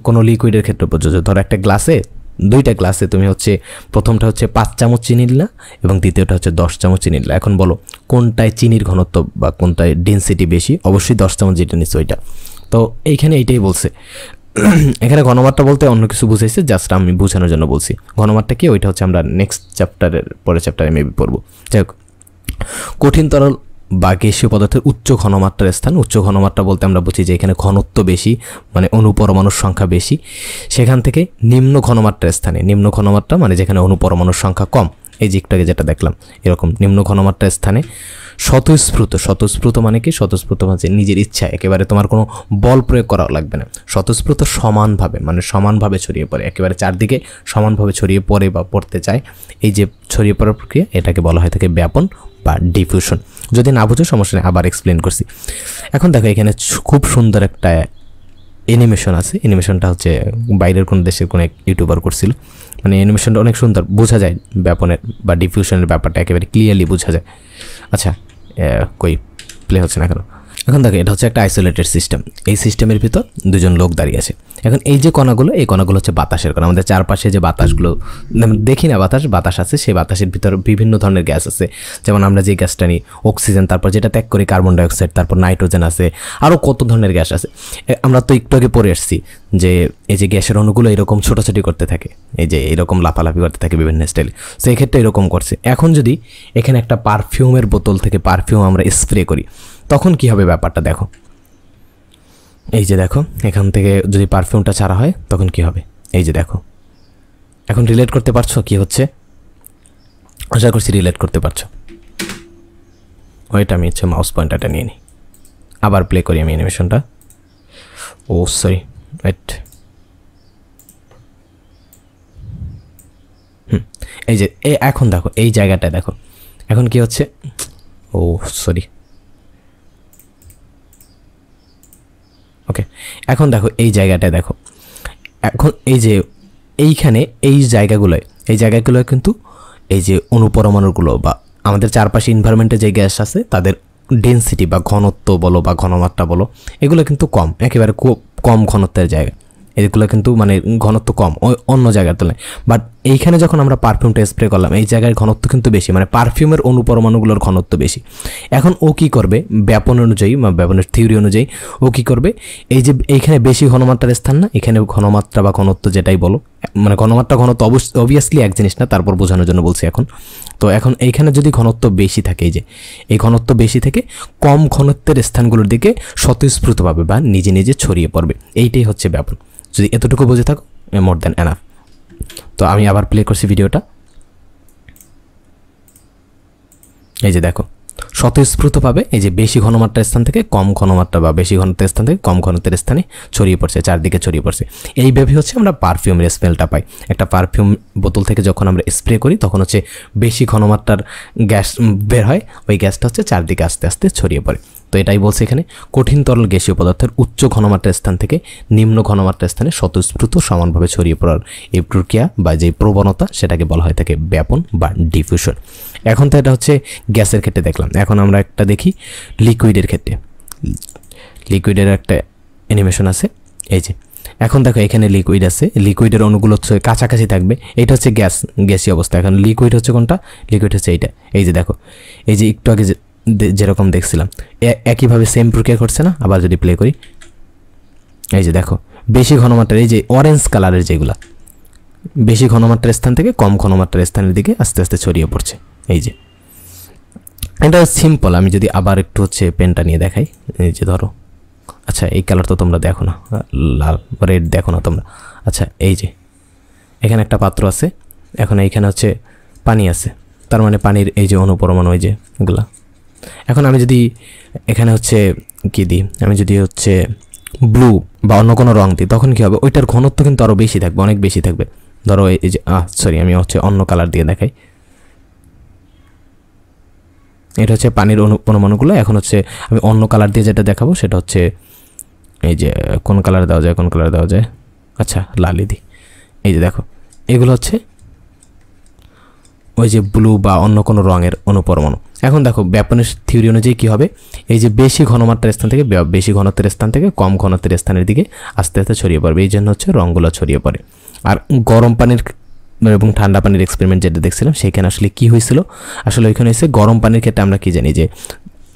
কোনো লিকুইডের ক্ষেত্রে প্রযোজ্য। ধরো একটা গ্লাসে, দুইটা গ্লাসে তুমি হচ্ছে প্রথমটা হচ্ছে 5 চামচ চিনি নিলা এবং দ্বিতীয়টা হচ্ছে 10 চামচ চিনি নিলা। এখন বলো কোনটায় চিনির ঘনত্ব বা কোনটায় ডেনসিটি বেশি? অবশ্যই 10 চামচ যেটা নিচ্ছে ওইটা। তো এইখানে এইটাই বলছে। এখানে ঘনমাত্রা বলতে অন্য কিছু বুঝাইছে, জাস্ট আমি বোঝানোর জন্য বলছি। ঘনমাত্রা কি ওইটা হচ্ছে আমরা নেক্সট চ্যাপ্টারের পরের চ্যাপ্টারে মেবি পড়বো। যাই হোক, কঠিন তরল বা গ্যাসীয় পদার্থের উচ্চ ঘনমাত্রার স্থান। উচ্চ ঘনমাত্রা বলতে আমরা বুঝি যে এখানে ঘনত্ব বেশি, মানে অণুপরমাণুর সংখ্যা বেশি। সেখান থেকে নিম্ন ঘনমাত্রার স্থানে, নিম্ন ঘনমাত্রা মানে যেখানে অণুপরমাণুর সংখ্যা কম, এই যে একটু আগে যেটা দেখলাম এরকম নিম্ন ঘনমাত্রার স্থানে স্বতঃস্ফূর্ত। স্বতঃস্ফূর্ত মানে কি? স্বতঃস্ফূর্ত মানে নিজের ইচ্ছা, একেবারে তোমার কোনো বল প্রয়োগ করা লাগবে না। স্বতঃস্ফূর্ত সমানভাবে, মানে সমানভাবে ছড়িয়ে পড়ে, একেবারে চারদিকে সমানভাবে ছড়িয়ে পড়ে বা পড়তে চায়, এই যে ছড়িয়ে পড়ার প্রক্রিয়া এটাকে বলা হয় থাকে ব্যাপন বা ডিফিউশন। যদি না বুঝো সমস্যা নেই, আবার এক্সপ্লেন করছি। এখন দেখো এখানে খুব সুন্দর একটা অ্যানিমেশন আছে। অ্যানিমেশনটা হচ্ছে বাইরের কোনো দেশের কোনো এক ইউটিউবার করছিল, মানে অ্যানিমেশনটা অনেক সুন্দর, বোঝা যায় ব্যাপনের বা ডিফিউশনের ব্যাপারটা একেবারে ক্লিয়ারলি বোঝা যায়। আচ্ছা কই প্লে হচ্ছে না কেন? এখন দেখো এটা হচ্ছে একটা আইসোলেটেড সিস্টেম। এই সিস্টেমের ভিতর দুজন লোক দাঁড়িয়ে আছে। এখন এই যে কণাগুলো, এই কণাগুলো হচ্ছে বাতাসের কণা। আমাদের চারপাশে যে বাতাসগুলো দেখি না, বাতাস আছে, সেই বাতাসের ভিতর বিভিন্ন ধরনের গ্যাস আছে। যেমন আমরা যে গ্যাসটা নিই অক্সিজেন, তারপর যেটা ত্যাগ করি কার্বন ডাইঅক্সাইড, তারপর নাইট্রোজেন আছে, আরও কত ধরনের গ্যাস আছে। আমরা তো একটু আগে পড়ে আসছি যে এই যে গ্যাসের অণুগুলো এরকম ছোটাছুটি করতে থাকে, এই যে এরকম লাফালাফি করতে থাকে বিভিন্ন স্টাইলে, সেই ক্ষেত্রে এরকম করছে। এখন যদি এখানে একটা পারফিউমের বোতল থেকে পারফিউম আমরা স্প্রে করি তখন কি হবে ব্যাপারটা দেখো। এই যে দেখো এখান থেকে যদি পারফিউমটা ছাড়া হয় তখন কি হবে, এই যে দেখো। এখন রিলেট করতে পারছো কি হচ্ছে? আশা করছি রিলেট করতে পারছো। ওইটা আমি হচ্ছে মাউস পয়েন্টারটা নিয়ে নিই, আবার প্লে করি আমি অ্যানিমেশনটা। ও সরি, ওয়েট। এই যে এখন দেখো এই জায়গাটায় দেখো এখন কি হচ্ছে। ও সরি, ওকে। এখন দেখো এই জায়গাটায় দেখো, এখন এই যে এইখানে এই জায়গাগুলোয় কিন্তু এই যে অণুপরমাণুগুলো বা আমাদের চারপাশে এনভায়রনমেন্টে যে গ্যাস আছে তাদের ডেনসিটি বা ঘনত্ব বলো বা ঘনমাত্রা বলো এগুলো কিন্তু কম, একেবারে কম ঘনত্বের জায়গা। এগুলো কিন্তু মানে ঘনত্ব কম অন্য জায়গার তুলনায়। বাট এইখানে যখন আমরা পারফিউমটা স্প্রে করলাম এই জায়গায় ঘনত্ব কিন্তু বেশি, মানে পারফিউমের অণুপরমাণুগুলোর ঘনত্ব বেশি। এখন ও কি করবে ব্যাপন অনুযায়ী বা ব্যাপনের থিওরি অনুযায়ী ও কি করবে, এই যে এইখানে বেশি ঘনমাত্রার স্থান না, এখানে ঘনমাত্রা বা ঘনত্ব যেটাই বলো, মানে ঘনমাত্রা ঘনত্ব অবভিয়াসলি এক জিনিস না, তারপর বোঝানোর জন্য বলছি এখন। তো এখন এইখানে যদি ঘনত্ব বেশি থাকে, এই যে এই ঘনত্ব বেশি থেকে কম ঘনত্বের স্থানগুলোর দিকে স্বতঃস্ফূর্তভাবে বা নিজে নিজে ছড়িয়ে পড়বে, এইটাই হচ্ছে ব্যাপন। যদি এতটুকু বুঝে থাকো মোর দ্যান এনাফ। তো আমি আবার প্লে করছি ভিডিওটা। এই যে দেখো স্বতঃস্ফূর্তভাবে এই যে বেশি ঘনমাত্রার স্থান থেকে কম ঘনমাত্রা বা বেশি ঘনত্বের স্থান থেকে কম ঘনত্বের স্থানে ছড়িয়ে পড়ছে, চারদিকে ছড়িয়ে পড়ছে। এইভাবে হচ্ছে আমরা পারফিউমের স্মেলটা পাই। একটা পারফিউম বোতল থেকে যখন আমরা স্প্রে করি তখন হচ্ছে বেশি ঘনমাত্রার গ্যাস বের হয়, ওই গ্যাসটা হচ্ছে চারদিকে আস্তে আস্তে ছড়িয়ে পড়ে। তো এটাই বলছে এখানে, কঠিন তরল গ্যাসীয় পদার্থের উচ্চ ঘনমাত্রার স্থান থেকে নিম্ন ঘনমাত্রার স্থানে স্বতঃস্ফূর্ত সমানভাবে ছড়িয়ে পড়ার এই প্রক্রিয়া বা যে প্রবণতা সেটাকে বলা হয় থাকে ব্যাপন বা ডিফিউশন। এখন তো এটা হচ্ছে গ্যাসের ক্ষেত্রে দেখলাম, এখন আমরা একটা দেখি লিকুইডের ক্ষেত্রে। লিকুইডের একটা অ্যানিমেশন আছে, এই যে এখন দেখো এখানে লিকুইড আছে, লিকুইডের অণুগুলো হচ্ছে কাছাকাছি থাকবে, এটা হচ্ছে গ্যাসীয় অবস্থা। এখন লিকুইড হচ্ছে কোনটা? লিকুইড হচ্ছে এইটা। এই যে দেখো এই যে একটু আগে যেরকম দেখছিলাম একইভাবে সেম প্রক্রিয়া করছে না? আবার যদি প্লে করি, এই যে দেখো বেশি ঘনমাত্রার এই যে অরেঞ্জ কালারের যেগুলা বেশি ঘনমাত্রার স্থান থেকে কম ঘনমাত্রার স্থানের দিকে আস্তে আস্তে ছড়িয়ে পড়ছে। এই যে এটা সিম্পল। আমি যদি আবার একটু হচ্ছে পেনটা নিয়ে দেখাই, এই যে ধরো, আচ্ছা এই কালার তো তোমরা দেখো না, লাল রেড দেখো না তোমরা। আচ্ছা এই যে এখানে একটা পাত্র আছে, এখন এইখানে হচ্ছে পানি আছে, তার মানে পানির এই যে অনুপরমাণু, এই যে এগুলা। এখন আমি যদি এখানে হচ্ছে কি দিই, আমি যদি হচ্ছে ব্লু বা অন্য কোনো রং দিই, তখন কী হবে, ওইটার ঘনত্ব কিন্তু আরও বেশি থাকবে, অনেক বেশি থাকবে। ধরো এই যে সরি, আমি হচ্ছে অন্য কালার দিয়ে দেখাই। এটা হচ্ছে পানির অনুপরমাণুগুলো। এখন হচ্ছে আমি অন্য কালার দিয়ে যেটা দেখাবো সেটা হচ্ছে এই যে কোন কালার দেওয়া যায়, কোন কালার দেওয়া যায়, আচ্ছা লালি দিই। এই যে দেখো, এগুলো হচ্ছে ওই যে ব্লু বা অন্য কোনো রঙের অনুপরমাণু। এখন দেখো ব্যাপনের থিওরি অনুযায়ী কী হবে, এই যে বেশি ঘনমাত্রার স্থান থেকে বেশি ঘনত্বের স্থান থেকে কম ঘনত্বের স্থানের দিকে আস্তে আস্তে ছড়িয়ে পড়বে, এই জন্য হচ্ছে রঙগুলো ছড়িয়ে পড়ে। আর গরম পানির এবং ঠান্ডা পানির এক্সপেরিমেন্ট যেটা দেখছিলাম সেখানে আসলে কি হয়েছিল, আসলে ওইখানে এসে গরম পানির ক্ষেত্রে আমরা কি জানি যে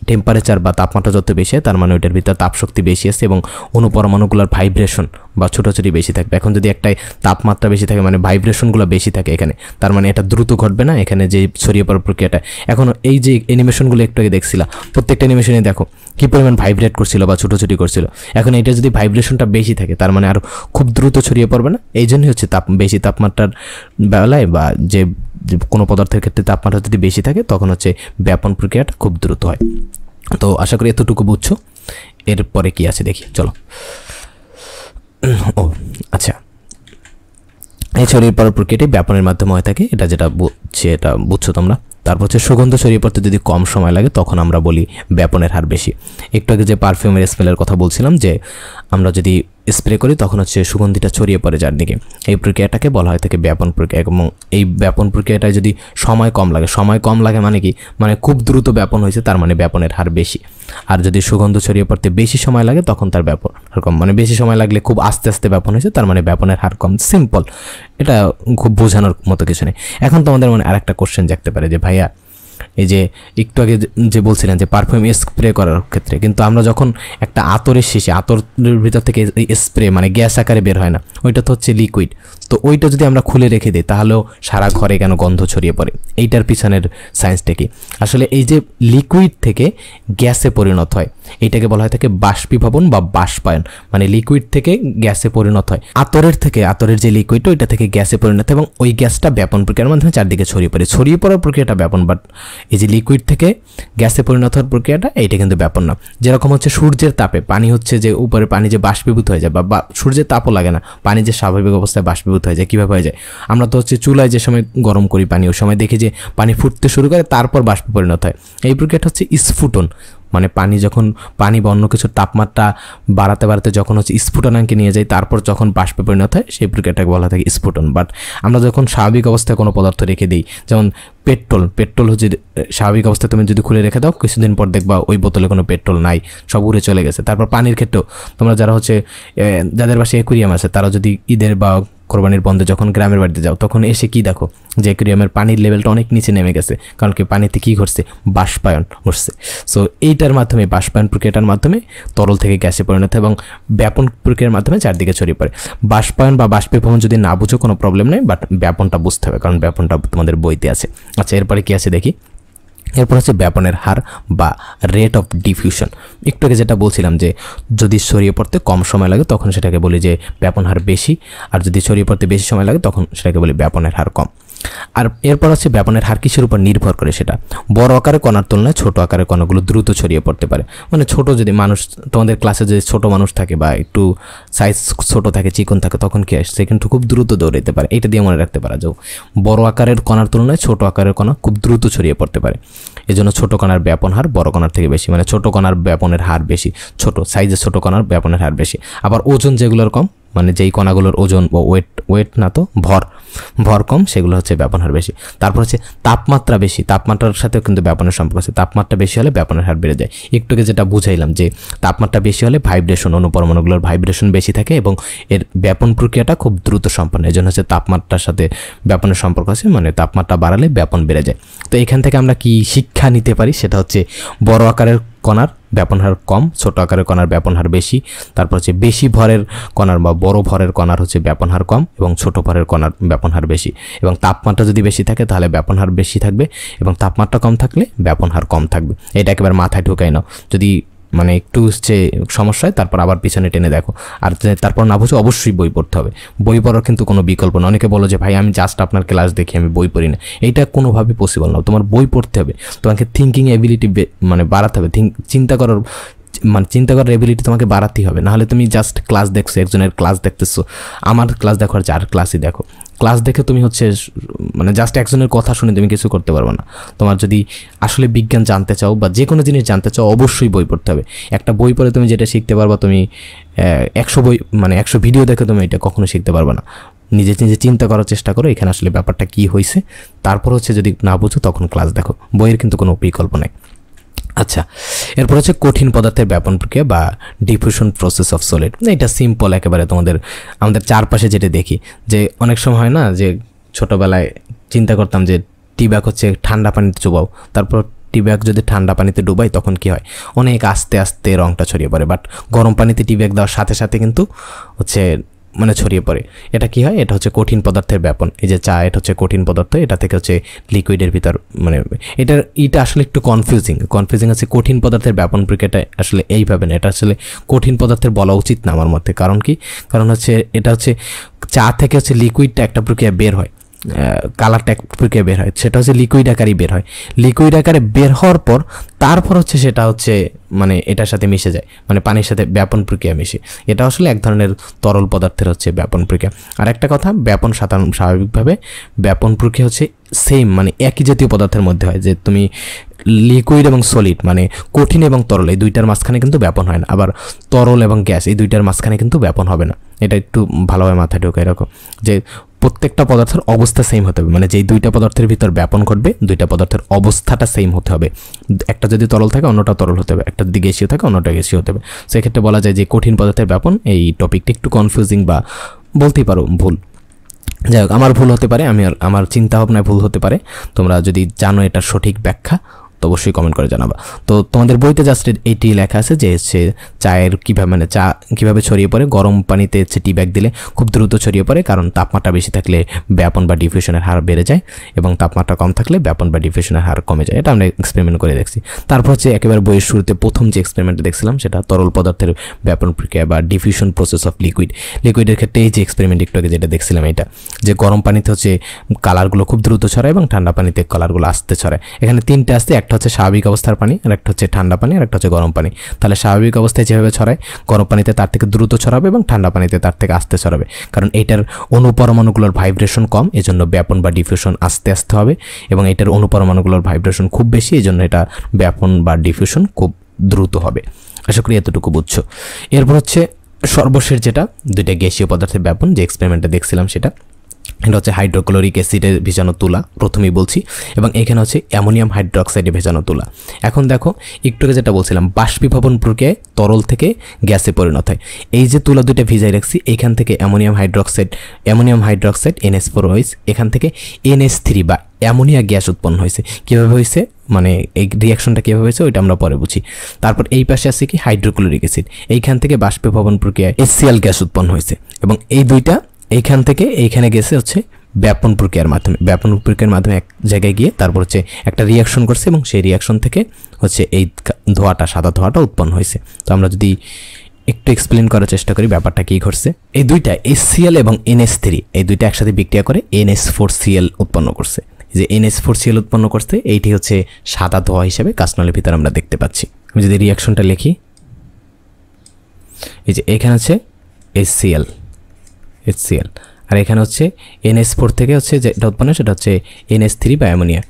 টেম্পারেচার বা তাপমাত্রা যত বেশি হয় তার মানে ওইটার ভিতরে তাপশক্তি বেশি আছে এবং অনুপরমাণুগুলোর ভাইব্রেশন বা ছোটাছুটি বেশি থাকবে। এখন যদি একটাই তাপমাত্রা বেশি থাকে মানে ভাইব্রেশনগুলো বেশি থাকে এখানে, তার মানে এটা দ্রুত ঘটবে না এখানে যে ছড়িয়ে পড়ার প্রক্রিয়াটা। এখন এই যে অ্যানিমেশনগুলো একটু আগে দেখছিলাম, প্রত্যেকটা অ্যানিমেশনে দেখো কী পরিমাণ ভাইব্রেট করছিল বা ছোটাছুটি করছিল। এখন এটা যদি ভাইব্রেশনটা বেশি থাকে তার মানে আরও খুব দ্রুত ছড়িয়ে পড়বে না, এই জন্যই হচ্ছে বেশি তাপমাত্রার বেলায় বা যে কোনো পদার্থের ক্ষেত্রে তাপমাত্রা যদি বেশি থাকে তখন হচ্ছে ব্যাপন প্রক্রিয়াটা খুব দ্রুত হয়। তো আশা করি এতটুকু বুঝছো। এরপরে কি আছে দেখি, চলো। ও আচ্ছা, এই ছড়িয়ে পড়ার প্রক্রিয়াটি ব্যাপনের মাধ্যমে হয়ে থাকে, এটা যেটা এটা বুঝছো তোমরা। তারপর হচ্ছে সুগন্ধ ছড়িয়ে পড়তে যদি কম সময় লাগে তখন আমরা বলি ব্যাপনের হার বেশি। একটু আগে যে পারফিউমের স্মেলের কথা বলছিলাম, যে আমরা যদি স্প্রে করি তখন হচ্ছে সুগন্ধিটা ছড়িয়ে পড়ে চারদিকে, এই প্রক্রিয়াটাকে বলা হয় থাকে ব্যাপন প্রক্রিয়া। এবং এই ব্যাপন প্রক্রিয়াটায় যদি সময় কম লাগে মানে কি, মানে খুব দ্রুত ব্যাপন হয়েছে তার মানে ব্যাপনের হার বেশি। আর যদি সুগন্ধ ছড়িয়ে পড়তে বেশি সময় লাগে তখন তার ব্যাপন হার কম, মানে বেশি সময় লাগলে খুব আস্তে আস্তে ব্যাপন হয়েছে তার মানে ব্যাপনের হার কম। সিম্পল, এটা খুব বোঝানোর মতো কিছু নেই। এখন তোমাদের মনে আরেকটা কোশ্চেন জাগতে পারে যে ভাইয়া এই যে একটু আগে যে বলছিলেন যে পারফিউম স্প্রে করার ক্ষেত্রে, কিন্তু আমরা যখন একটা আতরের শিশি, আতরের ভিতর থেকে স্প্রে মানে গ্যাস আকারে বের হয় না, ওইটা তো হচ্ছে লিকুইড, তো ওইটা যদি আমরা খুলে রেখে দিই তাহলেও সারা ঘরে কেন গন্ধ ছড়িয়ে পড়ে? এইটার পিছনের সায়েন্সটা কি? আসলে এই যে লিকুইড থেকে গ্যাসে পরিণত হয়, এইটাকে বলা হয় থাকে বাষ্পীভবন বা বাষ্পায়ন, মানে লিকুইড থেকে গ্যাসে পরিণত হয়। আতরের যে লিকুইড ওইটা থেকে গ্যাসে পরিণত, এবং ওই গ্যাসটা ব্যাপন প্রক্রিয়ার মাধ্যমে চারদিকে ছড়িয়ে পড়ার প্রক্রিয়াটা ব্যাপন। বাট এই যে লিকুইড থেকে গ্যাসে পরিণত হওয়ার প্রক্রিয়াটা এইটা কিন্তু ব্যাপন না। যেরকম হচ্ছে সূর্যের তাপে পানি হচ্ছে যে উপরে পানি যে বাষ্পীভূত হয়ে যায়, বা সূর্যের তাপও লাগে না, পানি যে স্বাভাবিক অবস্থায় বাষ্পীভূত হয়ে যায়, কীভাবে হয়ে যায়? আমরা তো হচ্ছে চুলায় যে সময় গরম করি পানি, ওই সময় দেখি যে পানি ফুটতে শুরু করে তারপর বাষ্পে পরিণত হয়। এই প্রক্রিয়াটা হচ্ছে স্ফুটন, মানে পানি বা অন্য কিছুর তাপমাত্রা বাড়াতে যখন হচ্ছে স্ফুটনাঙ্কে নিয়ে যায় তারপর যখন বাষ্পে পরিণত হয় সেই প্রক্রিয়াটাকে বলা থাকে স্ফুটন। বাট আমরা যখন স্বাভাবিক অবস্থায় কোনো পদার্থ রেখে দিই, যেমন পেট্রোল হচ্ছে স্বাভাবিক অবস্থায় তুমি যদি খুলে রেখে দাও কিছুদিন পর দেখবা ওই বোতলে কোনো পেট্রোল নাই, সব উড়ে চলে গেছে। তারপর পানির ক্ষেত্রেও তোমরা যারা হচ্ছে যাদের বাসায় অ্যাকুয়ারিয়াম আছে তারা যদি ঈদের বা কোরবানির বন্ধে যখন গ্রামের বাড়িতে যাও তখন এসে কি দেখো যে অ্যাকুয়ারিয়ামের পানির লেভেলটা অনেক নিচে নেমে গেছে, কারণ কি পানিতে কি ঘটছে, বাষ্পায়ন ঘটছে। সো এইটার মাধ্যমে বাষ্পায়ন প্রক্রিয়াটার মাধ্যমে তরল থেকে গ্যাসে পরিণত এবং ব্যাপন প্রক্রিয়ার মাধ্যমে চারদিকে ছড়িয়ে পড়ে। বাষ্পায়ন বা বাষ্পীভবন যদি না বুঝো কোনো প্রবলেম নেই, বাট ব্যাপনটা বুঝতে হবে কারণ ব্যাপনটা তোমাদের বইতে আছে। আচ্ছা এরপরে কি আছে দেখি। এরপর হচ্ছে ব্যাপনের হার বা রেট অফ ডিফিউশন। একটু আগে যেটা বলছিলাম যে যদি ছড়িয়ে পড়তে কম সময় লাগে তখন সেটাকে বলি যে ব্যাপন হার বেশি, আর যদি ছড়িয়ে পড়তে বেশি সময় লাগে তখন সেটাকে বলি ব্যাপনের হার কম। আর এরপর হচ্ছে ব্যাপনের হার কিসের উপর নির্ভর করে, সেটা বড় আকারের কণার তুলনায় ছোট আকারের কণাগুলো দ্রুত ছড়িয়ে পড়তে পারে। মানে ছোট যদি মানুষ, তোমাদের ক্লাসে যদি ছোট মানুষ থাকে বা একটু সাইজ ছোট থাকে, চিকন থাকে, তখন কি আসে সে কিন্তু খুব দ্রুত দৌড়াইতে পারে। এটা দিয়ে মনে রাখতে পারা যাও, বড় আকারের কণার তুলনায় ছোট আকারের কণা খুব দ্রুত ছড়িয়ে পড়তে পারে। এজন্য ছোট কণার ব্যাপন হার বড় কণার থেকে বেশি, মানে ছোট কণার ব্যাপনের হার বেশি, ছোট সাইজের ছোট কণার ব্যাপনের হার বেশি। আবার ওজন যেগুলোর কম, মানে যেই কণাগুলোর ওজন বা ওয়েট না তো ভর কম, সেগুলো হচ্ছে ব্যাপন হার বেশি। তারপর হচ্ছে তাপমাত্রা বেশি, তাপমাত্রার সাথেও কিন্তু ব্যাপনের সম্পর্ক আছে। তাপমাত্রা বেশি হলে ব্যাপনের হার বেড়ে যায়। একটু আগে যেটা বুঝাইলাম যে তাপমাত্রা বেশি হলে ভাইব্রেশন, অনুপরমাণুগুলোর ভাইব্রেশন বেশি থাকে এবং এর ব্যাপন প্রক্রিয়াটা খুব দ্রুত সম্পন্ন। এই জন্য হচ্ছে তাপমাত্রার সাথে ব্যাপনের সম্পর্ক আছে, মানে তাপমাত্রা বাড়ালে ব্যাপন বেড়ে যায়। তো তো এখান থেকে আমরা কি শিক্ষা নিতে পারি সেটা হচ্ছে বড় আকারের কণার ব্যাপন হার কম, ছোট আকারের কণার ব্যাপন হার বেশি। তারপর হচ্ছে বেশি ভরের কণার বা বড় ভরের কণার হচ্ছে ব্যাপন হার কম এবং ছোট ভরের কণার ব্যাপন হার বেশি। এবং তাপমাত্রা যদি বেশি থাকে তাহলে ব্যাপন হার বেশি থাকবে এবং তাপমাত্রা কম থাকলে ব্যাপন হার কম থাকবে। এটা একেবারে মাথায় ঢুকাই নাও। যদি মানে একটু হচ্ছে সমস্যা হয় তারপর আবার পিছনে টেনে দেখো। আর তারপর না বুঝো অবশ্যই বই পড়তে হবে। বই পড়ার কিন্তু কোনো বিকল্প না। অনেকে বলো যে ভাই আমি জাস্ট আপনার ক্লাস দেখি, আমি বই পড়ি না। এইটা কোনোভাবেই পসিবল না। তোমার বই পড়তে হবে, তোমাকে থিঙ্কিং এবিলিটি মানে বাড়াতে হবে, চিন্তা করার এবিলিটি তোমাকে বাড়াতেই হবে। নাহলে তুমি জাস্ট ক্লাস দেখছো, একজনের ক্লাস দেখতেছো, আমার ক্লাস দেখো আর যার ক্লাসই দেখো, ক্লাস দেখে তুমি হচ্ছে মানে জাস্ট একজনের কথা শুনে তুমি কিছু করতে পারবে না। তোমার যদি আসলে বিজ্ঞান জানতে চাও বা যে কোনো জিনিস জানতে চাও অবশ্যই বই পড়তে হবে। একটা বই পড়ে তুমি যেটা শিখতে পারবা, তুমি 100 ভিডিও দেখে তুমি এটা কখনো শিখতে পারবে না। নিজে নিজে চিন্তা করার চেষ্টা করো এখানে আসলে ব্যাপারটা কী হয়েছে, তারপর হচ্ছে যদি না বুঝো তখন ক্লাস দেখো। বইয়ের কিন্তু কোনো বিকল্প নেই। আচ্ছা, এরপর হচ্ছে কঠিন পদার্থের ব্যাপন প্রক্রিয়া বা ডিফিউশন প্রসেস অফ সলিড। এটা সিম্পল একেবারে। আমাদের চারপাশে যেটা দেখি যে অনেক সময় হয় না যে ছোটোবেলায় চিন্তা করতাম যে টি ব্যাগ হচ্ছে ঠান্ডা পানিতে চুবাও, তারপর টি ব্যাগ যদি ঠান্ডা পানিতে ডুবাই তখন কি হয়, অনেক আস্তে আস্তে রঙটা ছড়িয়ে পড়ে। বাট গরম পানিতে টি ব্যাগ দেওয়ার সাথে সাথে কিন্তু হচ্ছে মানে ছড়িয়ে পড়ে। এটা কি হয়, এটা হচ্ছে কঠিন পদার্থের ব্যাপন। এই যে চা, এটা হচ্ছে কঠিন পদার্থ, এটা থেকে হচ্ছে লিকুইডের ভিতর মানে এটা আসলে একটু কনফিউজিং আছে। কঠিন পদার্থের ব্যাপন প্রক্রিয়াটা আসলে এইভাবে না, এটা আসলে কঠিন পদার্থের বলা উচিত না আমার মতে। কারণ হচ্ছে এটা হচ্ছে চা থেকে হচ্ছে লিকুইডটা একটা প্রক্রিয়া বের হয়, কালারটা এক প্রক্রিয়া বের হয়, সেটা হচ্ছে লিকুইড আকারেই বের হয়। লিকুইড আকারে বের হওয়ার পর তারপর হচ্ছে সেটা হচ্ছে মানে এটার সাথে মিশে যায়, মানে পানির সাথে ব্যাপন প্রক্রিয়া মিশে। এটা আসলে এক ধরনের তরল পদার্থের হচ্ছে ব্যাপন প্রক্রিয়া। আর একটা কথা, ব্যাপন স্বাভাবিকভাবে ব্যাপন প্রক্রিয়া হচ্ছে সেম মানে একই জাতীয় পদার্থের মধ্যে হয়। যে তুমি লিকুইড এবং সলিড মানে কঠিন এবং তরল এই দুইটার মাঝখানে কিন্তু ব্যাপন হয় না, আবার তরল এবং গ্যাস এই দুইটার মাঝখানে কিন্তু ব্যাপন হবে না। এটা একটু ভালোভাবে মাথায় ঢোকে এরকম যে প্রত্যেকটা পদার্থের অবস্থা সেম হতে হবে, মানে যেই দুইটা পদার্থের ভিতর ব্যাপন ঘটবে দুইটা পদার্থের অবস্থাটা সেম হতে হবে। একটা যদি তরল থাকে অন্যটা তরল হতে হবে, একটা যদি গ্যাসীয় থাকে অন্যটা গ্যাসীয় হতে হবে। সেক্ষেত্রে বলা যায় যে কঠিন পদার্থের ব্যাপন এই টপিকটা একটু কনফিউজিং বা বলতেই পারো ভুল। যাই হোক, আমার ভুল হতে পারে, আমার চিন্তা ভাবনায় ভুল হতে পারে। তোমরা যদি জানো এটার সঠিক ব্যাখ্যা তো অবশ্যই কমেন্ট করে জানাবা। তো তোমাদের বইতে জাস্ট এইটি লেখা আছে যে হচ্ছে চায়ের কীভাবে মানে চা কীভাবে ছড়িয়ে পড়ে। গরম পানিতে হচ্ছে টি ব্যাগ দিলে খুব দ্রুত ছড়িয়ে পড়ে, কারণ তাপমাত্রা বেশি থাকলে ব্যাপন বা ডিফিউশনের হার বেড়ে যায় এবং তাপমাত্রা কম থাকলে ব্যাপন বা ডিফিউশনের হার কমে যায়। এটা আমরা এক্সপেরিমেন্ট করে দেখছি। তারপর হচ্ছে একেবারে বইয়ের শুরুতে প্রথম যে এক্সপেরিমেন্টটা দেখছিলাম সেটা তরল পদার্থের ব্যাপন প্রক্রিয়া বা ডিফিউশন প্রসেস অফ লিকুইডের ক্ষেত্রে এই যে এক্সপেরিমেন্ট একটু আগে যেটা দেখছিলাম, এটা যে গরম পানিতে হচ্ছে কালারগুলো খুব দ্রুত ছড়ায় এবং ঠান্ডা পানিতে কালারগুলো আস্তে ছড়ায়। এখানে তিনটে আসছে, একটা হচ্ছে স্বাভাবিক অবস্থার পানি, আর একটা হচ্ছে ঠান্ডা পানি, আর একটা হচ্ছে গরম পানি। তাহলে স্বাভাবিক অবস্থায় যেভাবে ছড়ায় গরম পানিতে তার থেকে দ্রুত ছড়াবে এবং ঠান্ডা পানিতে তার থেকে আস্তে ছড়াবে, কারণ এটার অনুপরমাণুগুলোর ভাইব্রেশন কম, এজন্য ব্যাপন বা ডিফিউশন আস্তে আস্তে হবে। এবং এটার অনুপরমাণুগুলোর ভাইব্রেশন খুব বেশি, এজন্য এটা ব্যাপন বা ডিফিউশন খুব দ্রুত হবে। আশা করি এতটুকু বুঝছো। এরপর হচ্ছে সর্বশেষ যেটা দুইটা গ্যাসীয় পদার্থের ব্যাপন যে এক্সপেরিমেন্টটা দেখছিলাম সেটা, এটা হচ্ছে হাইড্রোক্লোরিক অ্যাসিডে ভেজানো তুলা, প্রথমেই বলছি, এবং এখানে হচ্ছে অ্যামোনিয়াম হাইড্রোক্সাইডে ভেজানো তুলা। এখন দেখো একটু আগে যেটা বলছিলাম বাষ্পীভবন প্রক্রিয়ায় তরল থেকে গ্যাসে পরিণত হয়। এই যে তুলা দুইটা ভিজাই রাখছি, এখান থেকে অ্যামোনিয়াম হাইড্রোক্সাইড NH4 হয়েছে, এখান থেকে NH3 বা অ্যামোনিয়া গ্যাস উৎপন্ন হয়েছে। কীভাবে হয়েছে মানে এই রিয়াকশনটা কীভাবে হয়েছে ওইটা আমরা পরে বুঝি। তারপর এই পাশে আছে কি হাইড্রোক্লোরিক অ্যাসিড, এইখান থেকে বাষ্পীভবন প্রক্রিয়ায় HCl গ্যাস উৎপন্ন হয়েছে, এবং এই দুইটা এইখান থেকে এইখানে গেছে হচ্ছে ব্যাপন প্রক্রিয়ার মাধ্যমে এক জায়গায় গিয়ে তারপর হচ্ছে একটা রিয়াকশন করছে এবং সেই রিয়াকশন থেকে হচ্ছে এই সাদা ধোঁয়াটা উৎপন্ন হয়েছে। তো আমরা যদি একটু এক্সপ্লেন করার চেষ্টা করি ব্যাপারটা কী ঘটছে। এই দুইটা HCl এবং NH3 এই দুইটা একসাথে বিক্রিয়া করে NH4Cl উৎপন্ন করছে। যে NH4Cl উৎপন্ন করছে এইটি হচ্ছে সাদা ধোঁয়া হিসেবে কাঁচনলের ভিতরে আমরা দেখতে পাচ্ছি। আমি যদি রিয়াকশনটা লিখি, এই যে এখানে হচ্ছে HCl আর এখানে হচ্ছে NH4 থেকে হচ্ছে যেটা উৎপন্ন সেটা হচ্ছে NH3 বা অ্যামোনিয়া,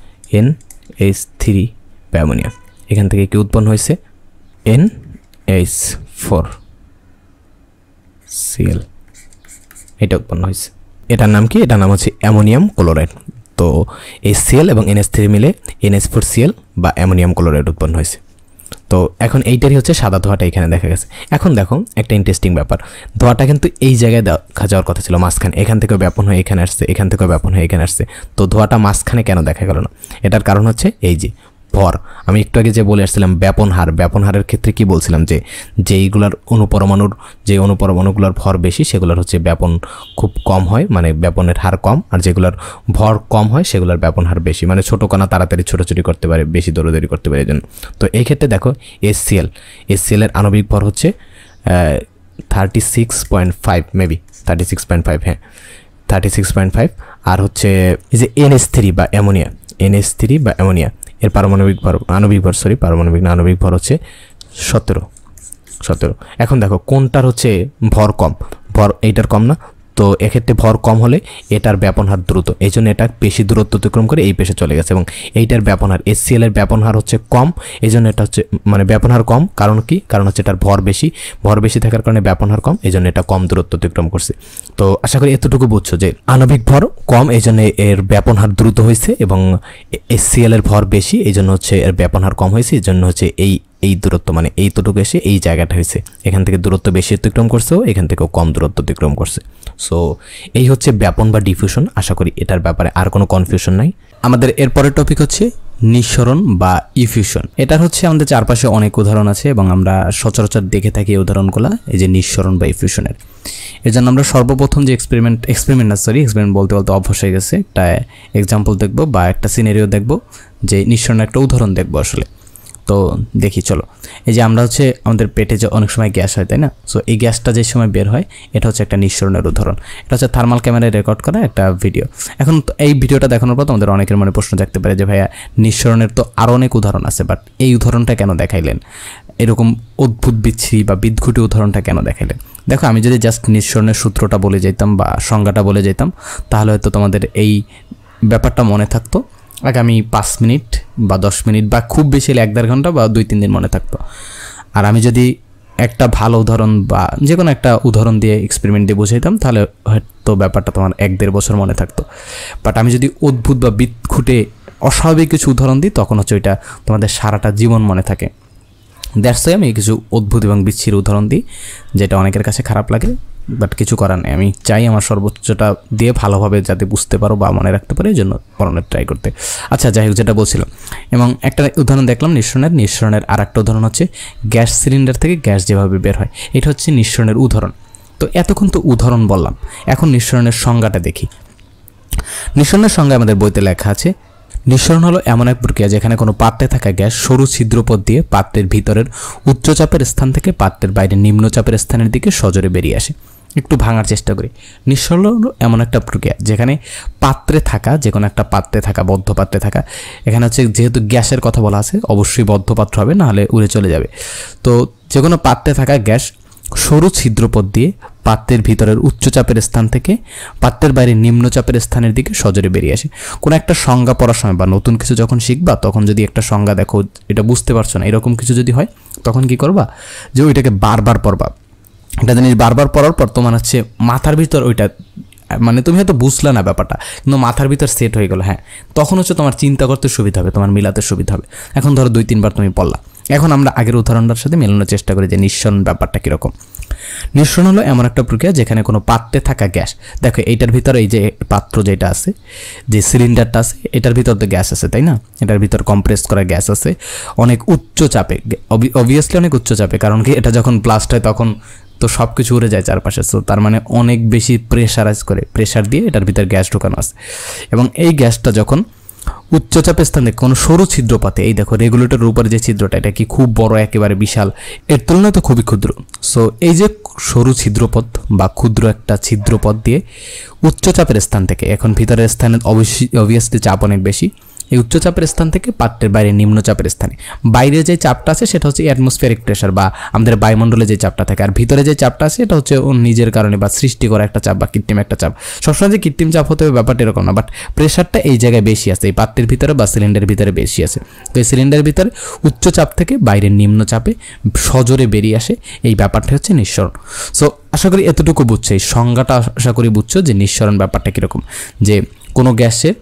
এখান থেকে কি উৎপন্ন হয়েছে NH4Cl, এটা উৎপন্ন হয়েছে। এটার নাম কি? এটার নাম হচ্ছে অ্যামোনিয়াম ক্লোরাইড। তো HCl এবং NH3 মিলে NH4Cl বা অ্যামোনিয়াম ক্লোরাইড উৎপন্ন হয়েছে। তো এখন এইটারই হচ্ছে সাদা ধোঁয়াটা এখানে দেখা গেছে। এখন দেখো একটা ইন্টারেস্টিং ব্যাপার, ধোঁয়াটা কিন্তু এই জায়গায় দেখা যাওয়ার কথা ছিল মাঝখানে, এখান থেকেও ব্যাপন হয়ে এখানে আসছে, এখান থেকেও ব্যাপন হয়ে এখানে আসছে। তো ধোঁয়াটা মাঝখানে কেন দেখা গেল না? এটার কারণ হচ্ছে এই যে ভর। আমি একটু আগে যে বলে আসছিলাম ব্যাপন হারের ক্ষেত্রে কি বলছিলাম যে যেইগুলার অনুপরমাণুগুলোর ভর বেশি সেগুলোর হচ্ছে ব্যাপন খুব কম হয়, মানে ব্যাপনের হার কম, আর যেগুলোর ভর কম হয় সেগুলোর ব্যাপন হার বেশি, মানে ছোটো কণা তাড়াতাড়ি ছোটাছুটি করতে পারে, বেশি দৌড়াদৌড়ি করতে পারে এই জন্য। তো এই ক্ষেত্রে দেখো HCl এর আণবিক ভর হচ্ছে 36.5 মেবি 36.5, হ্যাঁ 36.5। আর হচ্ছে এই যে NH3 বা অ্যামোনিয়া এর পারমাণবিক ভর হচ্ছে 17। এখন দেখো কোনটার হচ্ছে ভর কম, ভর এইটার কম না, তো এক্ষেত্রে ভর কম হলে এটার ব্যাপন হার দ্রুত, এই জন্য এটা বেশি দূরত্ব অতিক্রম করে এই পেশে চলে গেছে, এবং এইটার ব্যাপন হার HCl এর ব্যাপন হার হচ্ছে কম, এই জন্য এটা হচ্ছে মানে ব্যাপন হার কম। কারণ কি? কারণ হচ্ছে এটার ভর বেশি থাকার কারণে ব্যাপন হার কম, এই জন্য এটা কম দূরত্ব অতিক্রম করছে। তো আশা করি এতটুকু বুঝছো যে আণবিক ভর কম এই জন্য এর ব্যাপন হার দ্রুত হয়েছে, এবং HCl এর ভর বেশি এই জন্য হচ্ছে এর ব্যাপন হার কম হয়েছে, এই জন্য হচ্ছে এই দূরত্ব মানে এইতটুকু এসে এই জায়গাটা হয়েছে, এখান থেকে দূরত্ব বেশি অতিক্রম করছেও, এখান থেকেও কম দূরত্ব অতিক্রম করছে। সো এই হচ্ছে ব্যাপন বা ডিফিউশন। আশা করি এটার ব্যাপারে আর কোনো কনফিউশন নাই। আমাদের এরপরের টপিক হচ্ছে নিঃসরণ বা ইফিউশন। এটার হচ্ছে আমাদের চারপাশে অনেক উদাহরণ আছে এবং আমরা সচরাচর দেখে থাকি এই উদাহরণগুলো, এই যে নিঃসরণ বা ইফিউশনের। এর জন্য আমরা সর্বপ্রথম যে এক্সপেরিমেন্ট বলতে অভ্যাস হয়ে গেছে, একটা এক্সাম্পল দেখবো বা একটা সিনারিও দেখবো, যে নিঃসরণের একটা উদাহরণ দেখবো আসলে। তো দেখি চলো। এই যে আমরা হচ্ছে আমাদের পেটে যে অনেক সময় গ্যাস হয়, তাই না? সো এই গ্যাসটা যে সময় বের হয় এটা হচ্ছে একটা নিঃসরণের উদাহরণ। এটা হচ্ছে থার্মাল ক্যামেরায় রেকর্ড করা একটা ভিডিও। এখন এই ভিডিওটা দেখানোর পর তোমাদের অনেকের মনে প্রশ্ন জাগতে পারে যে ভাইয়া নিঃসরণের তো আরও অনেক উদাহরণ আছে, বাট এই উদাহরণটা কেন দেখাইলেন? এরকম অদ্ভুত বিচ্ছিরি বা বিদঘুটে উদাহরণটা কেন দেখাইলেন? দেখো, আমি যদি জাস্ট নিঃসরণের সূত্রটা বলে যেতাম বা সংজ্ঞাটা বলে যেতাম, তাহলে হয়তো তোমাদের এই ব্যাপারটা মনে থাকতো আগামী 5 মিনিট বা 10 মিনিট বা খুব বেশি 1-1.5 ঘন্টা বা 2-3 দিন মনে থাকতো। আর আমি যদি একটা ভালো উদাহরণ বা যে কোনো একটা উদাহরণ দিয়ে এক্সপেরিমেন্ট দিয়ে বুঝাইতাম, তাহলে হয়তো ব্যাপারটা তোমার 1-1.5 বছর মনে থাকতো। বাট আমি যদি অদ্ভুত বা বিদঘুটে অস্বাভাবিক কিছু উদাহরণ দিই, তখন হচ্ছে ওইটা তোমাদের সারাটা জীবন মনে থাকে। দ্যাটস ওয়াই আমি কিছু অদ্ভুত এবং বিচ্ছিরি উদাহরণ দিই, যেটা অনেকের কাছে খারাপ লাগে, বাট কিছু করার নেই। আমি চাই আমার সর্বোচ্চটা দিয়ে ভালোভাবে যাতে বুঝতে পারো বা মনে রাখতে পারো, এই জন্য পড়ানোর ট্রাই করতে। আচ্ছা, যাই হোক, যেটা বলছিলাম, এবং একটা উদাহরণ দেখলাম নিঃসরণের আর একটা উদাহরণ হচ্ছে গ্যাস সিলিন্ডার থেকে গ্যাস যেভাবে বের হয়, এটা হচ্ছে নিঃসরণের উদাহরণ। তো এতক্ষণ তো উদাহরণ বললাম, এখন নিঃসরণের সংজ্ঞাটা দেখি। নিঃসরণের সংজ্ঞা আমাদের বইতে লেখা আছে, নিঃসরণ হলো এমন এক প্রক্রিয়া যেখানে কোনো পাত্রে থাকা গ্যাস সরু ছিদ্রপথ দিয়ে পাত্রের ভিতরের উচ্চচাপের স্থান থেকে পাত্রের বাইরে নিম্নচাপের স্থানের দিকে সজোরে বেরিয়ে আসে। একটু ভাঙার চেষ্টা করি। নিঃসরণ হলো এমন একটা প্রক্রিয়া যেখানে পাত্রে থাকা, যে কোনো একটা পাত্রে থাকা, বদ্ধ পাত্রে থাকা, এখানে হচ্ছে যেহেতু গ্যাসের কথা বলা আছে, অবশ্যই বদ্ধ পাত্র হবে, নাহলে উড়ে চলে যাবে। তো যে কোনো পাত্রে থাকা গ্যাস সরু ছিদ্রপথ দিয়ে পাত্রের ভিতরের উচ্চচাপের স্থান থেকে পাত্রের বাইরে নিম্নচাপের স্থানের দিকে সজোরে বেরিয়ে আসে। কোনো একটা সংজ্ঞা পড়ার সময় বা নতুন কিছু যখন শিখবা, তখন যদি একটা সংজ্ঞা দেখো এটা বুঝতে পারছো না, এরকম কিছু যদি হয়, তখন কি করবা, যে ওইটাকে বারবার পড়বা। একটা জিনিস বারবার পড়ার পর তোমার হচ্ছে মাথার ভিতর ওইটা, মানে তুমি হয়তো বুঝলে না ব্যাপারটা, কিন্তু মাথার ভিতর সেট হয়ে গেল, হ্যাঁ, তখন হচ্ছে তোমার চিন্তা করতে সুবিধা হবে, তোমার মিলাতে সুবিধা হবে। এখন ধরো 2-3 বার তুমি পড়লা। এখন আমরা আগের উদাহরণটার সাথে মেলানোর চেষ্টা করি যে নিঃসরণ ব্যাপারটা কীরকম। নিঃসরণ হলো এমন একটা প্রক্রিয়া যেখানে কোনো পাত্রে থাকা গ্যাস, দেখো এইটার ভিতরে এই যে পাত্র যেটা আছে, যে সিলিন্ডারটা আছে, এটার ভিতর তো গ্যাস আছে, তাই না? এটার ভিতর কম্প্রেস করা গ্যাস আছে অনেক উচ্চ চাপে, অবভিয়াসলি অনেক উচ্চ চাপে, কারণ কি এটা যখন ব্লাস্ট হয় তখন তো সব কিছু উড়ে যায় চারপাশে। সো তার মানে অনেক বেশি প্রেশার দিয়ে এটার ভিতর গ্যাস ঢোকানো আছে, এবং এই গ্যাসটা যখন উচ্চচাপের স্থানে কোনো সরু ছিদ্রপথে, এই দেখো রেগুলেটরের উপরে যে ছিদ্রটা, এটা কি খুব বড়, একেবারে বিশাল, এর তুলনায় তো খুবই ক্ষুদ্র। সো এই যে সরু ছিদ্রপথ বা ক্ষুদ্র একটা ছিদ্রপথ দিয়ে উচ্চচাপের স্থান থেকে, এখন ভিতরের স্থানে অবভিয়াসলি চাপ অনেক বেশি, এই উচ্চচাপের স্থান থেকে পাত্রের বাইরে নিম্নচাপের স্থানে, বাইরে যে চাপটা আছে সেটা হচ্ছে অ্যাটমসফিয়ারিক প্রেশার বা আমাদের বায়ুমণ্ডলে যে চাপটা থাকে, আর ভিতরে যে চাপটা আছে এটা হচ্ছে ওর নিজের কারণে বা সৃষ্টি করা একটা চাপ বা কৃত্রিম একটা চাপ। সবসময় যে কৃত্রিম চাপ হতে হবে ব্যাপারটা এরকম না, বাট প্রেশারটা এই জায়গায় বেশি আছে, এই পাত্রের ভিতরে বা সিলিন্ডারের ভিতরে বেশি আছে। তো এই সিলিন্ডারের ভিতরে উচ্চচাপ থেকে বাইরের নিম্নচাপে সজোরে বেরিয়ে আসে, এই ব্যাপারটা হচ্ছে নিঃসরণ। সো আশা করি এতটুকু বুঝছো, এই সংজ্ঞাটা আশা করি বুঝছো যে নিঃসরণ ব্যাপারটা কীরকম, যে কোনো গ্যাসের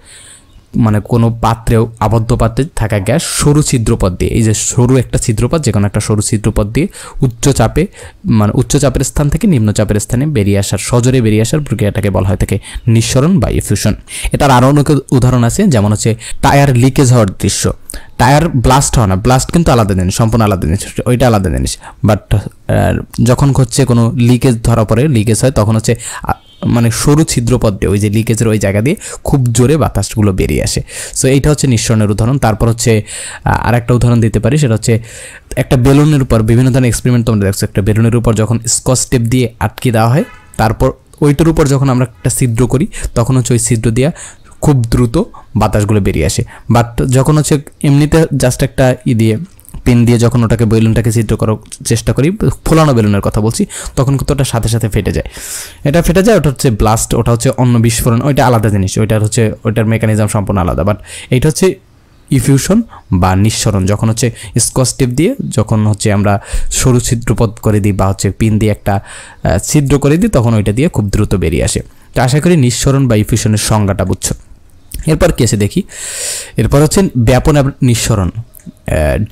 মানে কোনো পাত্রেও আবদ্ধ পাত্রে থাকা গ্যাস সরু ছিদ্রপথ দিয়ে, এই যে সরু একটা ছিদ্রপথ, যে কোনো একটা সরু ছিদ্রপথ দিয়ে উচ্চ চাপে মানে উচ্চ চাপের স্থান থেকে নিম্ন চাপের স্থানে বেরিয়ে আসার, সজোরে বেরিয়ে আসার প্রক্রিয়াটাকে বলা হয় থাকে নিঃসরণ বা ইফিউশন। এটার আরও অনেক উদাহরণ আছে, যেমন হচ্ছে টায়ার লিকেজ হওয়ার দৃশ্য। টায়ার ব্লাস্ট হয় না, ব্লাস্ট কিন্তু আলাদা জিনিস, সম্পূর্ণ আলাদা জিনিস, ওইটা আলাদা জিনিস। বাট যখন হচ্ছে কোনো লিকেজ ধরা পড়ে, লিকেজ হয়, তখন হচ্ছে মানে সরু ছিদ্রপথ দিয়ে ওই যে লিকেজের ওই জায়গা দিয়ে খুব জোরে বাতাসগুলো বেরিয়ে আসে। সো এইটা হচ্ছে নিঃসরণের উদাহরণ। তারপর হচ্ছে আরেকটা উদাহরণ দিতে পারি, সেটা হচ্ছে একটা বেলুনের উপর, বিভিন্ন ধরনের এক্সপেরিমেন্ট তোমরা দেখছো, একটা বেলুনের উপর যখন স্কচ টেপ দিয়ে আটকে দেওয়া হয়, তারপর ওইটার উপর যখন আমরা একটা ছিদ্র করি, তখন হচ্ছে ওই ছিদ্র দিয়ে খুব দ্রুত বাতাসগুলো বেরিয়ে আসে। বাট যখন হচ্ছে এমনিতে জাস্ট একটা দিয়ে পেন দিয়ে যখন ওটাকে বেলুনটাকে ছিদ্র করার চেষ্টা করি, ফোলানো বেলুনের কথা বলছি, তখন কিন্তু ওটা সাথে সাথে ফেটে যায়। এটা ফেটে যায়, ওটা হচ্ছে ব্লাস্ট, ওটা হচ্ছে অন্য বিস্ফোরণ, ওইটা আলাদা জিনিস, ওইটার হচ্ছে ওইটার মেকানিজম সম্পূর্ণ আলাদা। বাট এইটা হচ্ছে ইফিউশন বা নিঃসরণ, যখন হচ্ছে স্কচ টেপ দিয়ে যখন হচ্ছে আমরা সরু ছিদ্রপথ করে দিই বা হচ্ছে পিন দিয়ে একটা ছিদ্র করে দিই, তখন ওইটা দিয়ে খুব দ্রুত বেরিয়ে আসে। তো আশা করি নিঃসরণ বা ইফিউশনের সংজ্ঞাটা বুঝছো। এরপর কি আছে দেখি, এরপর হচ্ছে ব্যাপন এবং নিঃসরণ,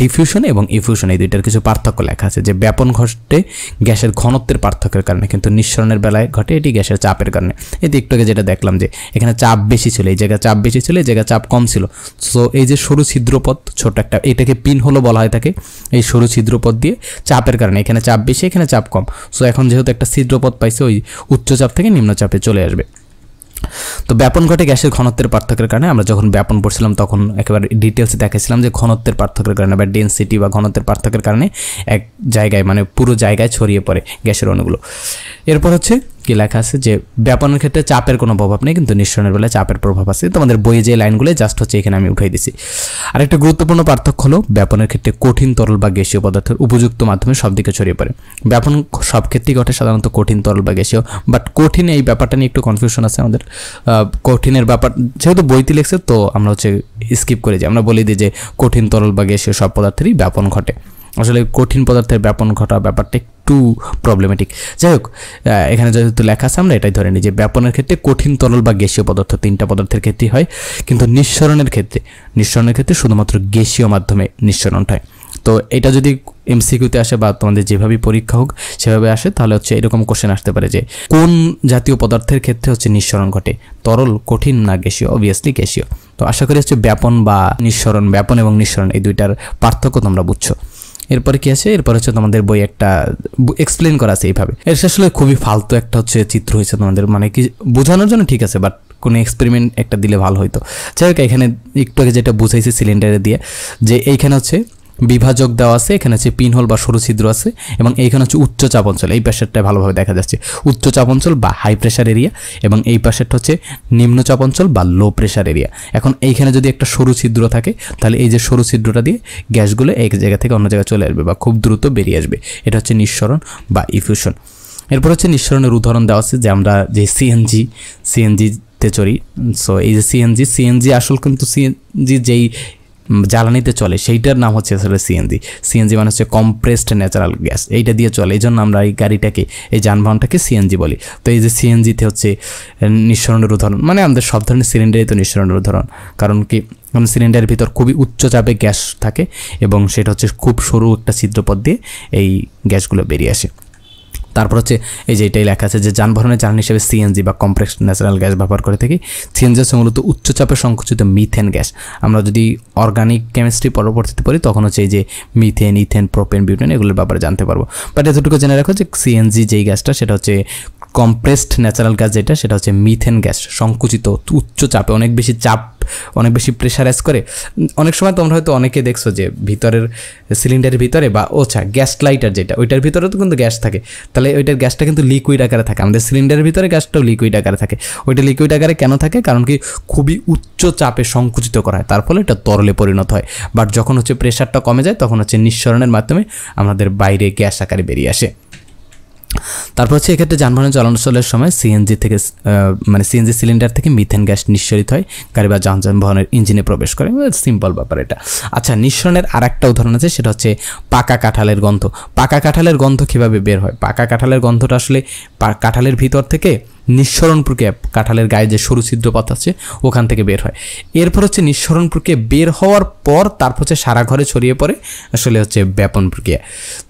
ডিফিউশন এবং ইফিউশন, এই দুইটার কিছু পার্থক্য লেখা আছে। যে ব্যাপন ঘটে গ্যাসের ঘনত্বের পার্থক্যের কারণে, কিন্তু নিঃসরণের বেলায় ঘটে এটি গ্যাসের চাপের কারণে। এতে একটু আগে যেটা দেখলাম যে এখানে চাপ বেশি ছিল, এই জায়গায় চাপ বেশি ছিল, এই জায়গায় চাপ কম ছিল। সো এই যে সরু ছিদ্রপথ ছোট একটা, এটাকে পিন হলো বলা হয় থাকে, এই সরু ছিদ্রপথ দিয়ে চাপের কারণে এখানে চাপ বেশি, এখানে চাপ কম। সো এখন যেহেতু একটা ছিদ্রপথ পাইছে, ওই উচ্চ চাপ থেকে নিম্ন চাপে চলে আসবে। তো ব্যাপন ঘটে গ্যাসের ঘনত্বের পার্থক্যের কারণে। আমরা যখন ব্যাপন পড়ছিলাম তখন একেবারে ডিটেলসে দেখেছিলাম যে ঘনত্বের পার্থক্যের কারণে বা ডেনসিটি বা ঘনত্বের পার্থক্যের কারণে এক জায়গায় মানে পুরো জায়গায় ছড়িয়ে পড়ে গ্যাসের অণুগুলো। এরপর হচ্ছে কি লেখা আছে যে ব্যাপনের ক্ষেত্রে চাপের কোনো প্রভাব নেই, কিন্তু নিঃসরণের বেলায় চাপের প্রভাব আছে। তোমাদের বইয়ে যে লাইনগুলো জাস্ট হচ্ছে এখানে আমি উঠাই দিছি। আরেকটা গুরুত্বপূর্ণ পার্থক্য হলো ব্যাপনের ক্ষেত্রে কঠিন তরল বা গ্যাসীয় পদার্থের উপযুক্ত মাধ্যমে সব দিকে ছড়িয়ে পড়ে। ব্যাপন সব ক্ষেত্রেই ঘটে সাধারণত কঠিন তরল বা গ্যাসীয়, বাট কঠিন এই ব্যাপারটা নিয়ে একটু কনফিউশন আছে আমাদের। কঠিনের ব্যাপার যেহেতু বইতে লিখছে, তো আমরা হচ্ছে স্কিপ করে যাই, আমরা বলে দিই যে কঠিন তরল বা গ্যাসীয় সব পদার্থেরই ব্যাপন ঘটে। আসলে কঠিন পদার্থের ব্যাপন ঘটা ব্যাপারটা একটু প্রবলেমেটিক। যাই হোক, এখানে যেহেতু লেখা আছে আমরা এটাই ধরে নিই যে ব্যাপনের ক্ষেত্রে কঠিন তরল বা গ্যাসীয় পদার্থ তিনটা পদার্থের ক্ষেত্রেই হয়, কিন্তু নিঃসরণের ক্ষেত্রে শুধুমাত্র গ্যাসীয় মাধ্যমে নিঃসরণ হয়। তো এটা যদি এমসিকিউতে আসে বা তোমাদের যেভাবে পরীক্ষা হোক সেভাবে আসে, তাহলে হচ্ছে এরকম কোশ্চেন আসতে পারে যে কোন জাতীয় পদার্থের ক্ষেত্রে হচ্ছে নিঃসরণ ঘটে, তরল, কঠিন না গ্যাসীয়? অবভিয়াসলি গ্যাসীয়। তো আশা করি হচ্ছে ব্যাপন বা নিঃসরণ, ব্যাপন এবং নিঃসরণ এই দুইটার পার্থক্য তোমরা বুঝছো। এরপরে কি আছে, এরপর হচ্ছে তোমাদের বই একটা এক্সপ্লেন করা আছে এইভাবে। এর আসলে খুবই ফালতু একটা হচ্ছে চিত্র হয়েছে তোমাদের, মানে কি বোঝানোর জন্য ঠিক আছে, বাট কোনো এক্সপেরিমেন্ট একটা দিলে ভালো হইতো। যাই হোক, এখানে একটু আগে যেটা বুঝাইছে সিলিন্ডারে দিয়ে, যে এইখানে হচ্ছে বিভাজক দেওয়া আছে, এখানে হচ্ছে পিনহোল বা সরু ছিদ্র আছে, এবং এইখানে হচ্ছে উচ্চ চাপ অঞ্চল, এই পাশেরটা ভালোভাবে দেখা যাচ্ছে উচ্চ চাপ অঞ্চল বা হাই প্রেশার এরিয়া, এবং এই পাশেরটা হচ্ছে নিম্ন চাপ অঞ্চল বা লো প্রেশার এরিয়া। এখন এইখানে যদি একটা সরু ছিদ্র থাকে, তাহলে এই যে সরু ছিদ্রটা দিয়ে গ্যাসগুলো এক জায়গা থেকে অন্য জায়গায় চলে আসবে বা খুব দ্রুত বেরিয়ে আসবে। এটা হচ্ছে নিঃসরণ বা ইফিউশন। এরপর হচ্ছে নিঃসরণের উদাহরণ দেওয়া আছে, যে আমরা যে সিএনজিতে চড়ি। সো এই যে সিএনজি আসল কিন্তু সিএনজি যেই জ্বালানিতে চলে সেইটার নাম হচ্ছে আসলে সিএনজি মানে হচ্ছে কম্প্রেসড ন্যাচারাল গ্যাস, এইটা দিয়ে চলে। এই জন্য আমরা এই গাড়িটাকে, এই যানবাহনটাকে সিএনজি বলি। তো এই যে সিএনজিতে হচ্ছে নিঃসরণের উদাহরণ, মানে আমাদের সব ধরনের সিলিন্ডারই তো নিঃসরণের উদাহরণ। কারণ কি, সিলিন্ডারের ভিতর খুবই উচ্চ চাপে গ্যাস থাকে এবং সেটা হচ্ছে খুব সরু একটা ছিদ্রপথ দিয়ে এই গ্যাসগুলো বেরিয়ে আসে। তারপর হচ্ছে এই যে এটাই লেখা আছে যে যানবাহনের জ্বালানি হিসেবে সিএনজি বা কমপ্রেসড ন্যাচারাল গ্যাস ব্যবহার করে থাকি। সিএনজি হচ্ছে মূলত উচ্চচাপে সংকুচিত মিথেন গ্যাস। আমরা যদি অর্গানিক কেমিস্ট্রি পরবর্তীতে পড়ি তখন হচ্ছে এই যে মিথেন, ইথেন, প্রোপেন, বিউটেন এগুলোর ব্যাপারে জানতে পারবো। বাট এতটুকু জেনে রাখো যে সিএনজি যেই গ্যাসটা সেটা হচ্ছে কম্প্রেসড ন্যাচারাল গ্যাস, যেটা সেটা হচ্ছে মিথেন গ্যাস, সংকুচিত উচ্চ চাপে, অনেক বেশি চাপ, অনেক বেশি প্রেশারাইজ করে। অনেক সময় তোমরা হয়তো অনেকে দেখছো যে ভিতরের সিলিন্ডারের ভিতরে বা গ্যাস লাইটার যেটা, ওইটার ভিতরে তো কিন্তু গ্যাস থাকে, তাহলে ওইটার গ্যাসটা কিন্তু লিকুইড আকারে থাকে। আমাদের সিলিন্ডারের ভিতরে গ্যাসটাও লিকুইড আকারে থাকে। ওইটা লিকুইড আকারে কেন থাকে? কারণ কি, খুবই উচ্চ চাপে সংকুচিত করা হয়, তার ফলে এটা তরলে পরিণত হয়। বাট যখন হচ্ছে প্রেশারটা কমে যায় তখন হচ্ছে নিঃসরণের মাধ্যমে আমাদের বাইরে গ্যাস আকারে বেরিয়ে আসে। তারপর হচ্ছে এক্ষেত্রে যানবাহনের চলাচলের সময় সিএনজি থেকে মানে সিএনজি সিলিন্ডার থেকে মিথেন গ্যাস নিঃসরিত হয়, গাড়ি বা যানবাহনের ইঞ্জিনে প্রবেশ করে। সিম্পল ব্যাপার এটা। আচ্ছা, নিঃসরণের আর একটা উদাহরণ আছে, সেটা হচ্ছে পাকা কাঁঠালের গন্ধ। পাকা কাঁঠালের গন্ধ কীভাবে বের হয়? পাকা কাঁঠালের গন্ধটা আসলে কাঁঠালের ভিতর থেকে নিঃসরণ প্রক্রিয়া, কাঁঠালের গায়ে যে সরু ছিদ্রপথ আছে ওখান থেকে বের হয়। এরপর হচ্ছে নিঃসরণ প্রক্রিয়া বের হওয়ার পর তারপর হচ্ছে সারা ঘরে ছড়িয়ে পড়ে আসলে হচ্ছে ব্যাপন প্রক্রিয়া।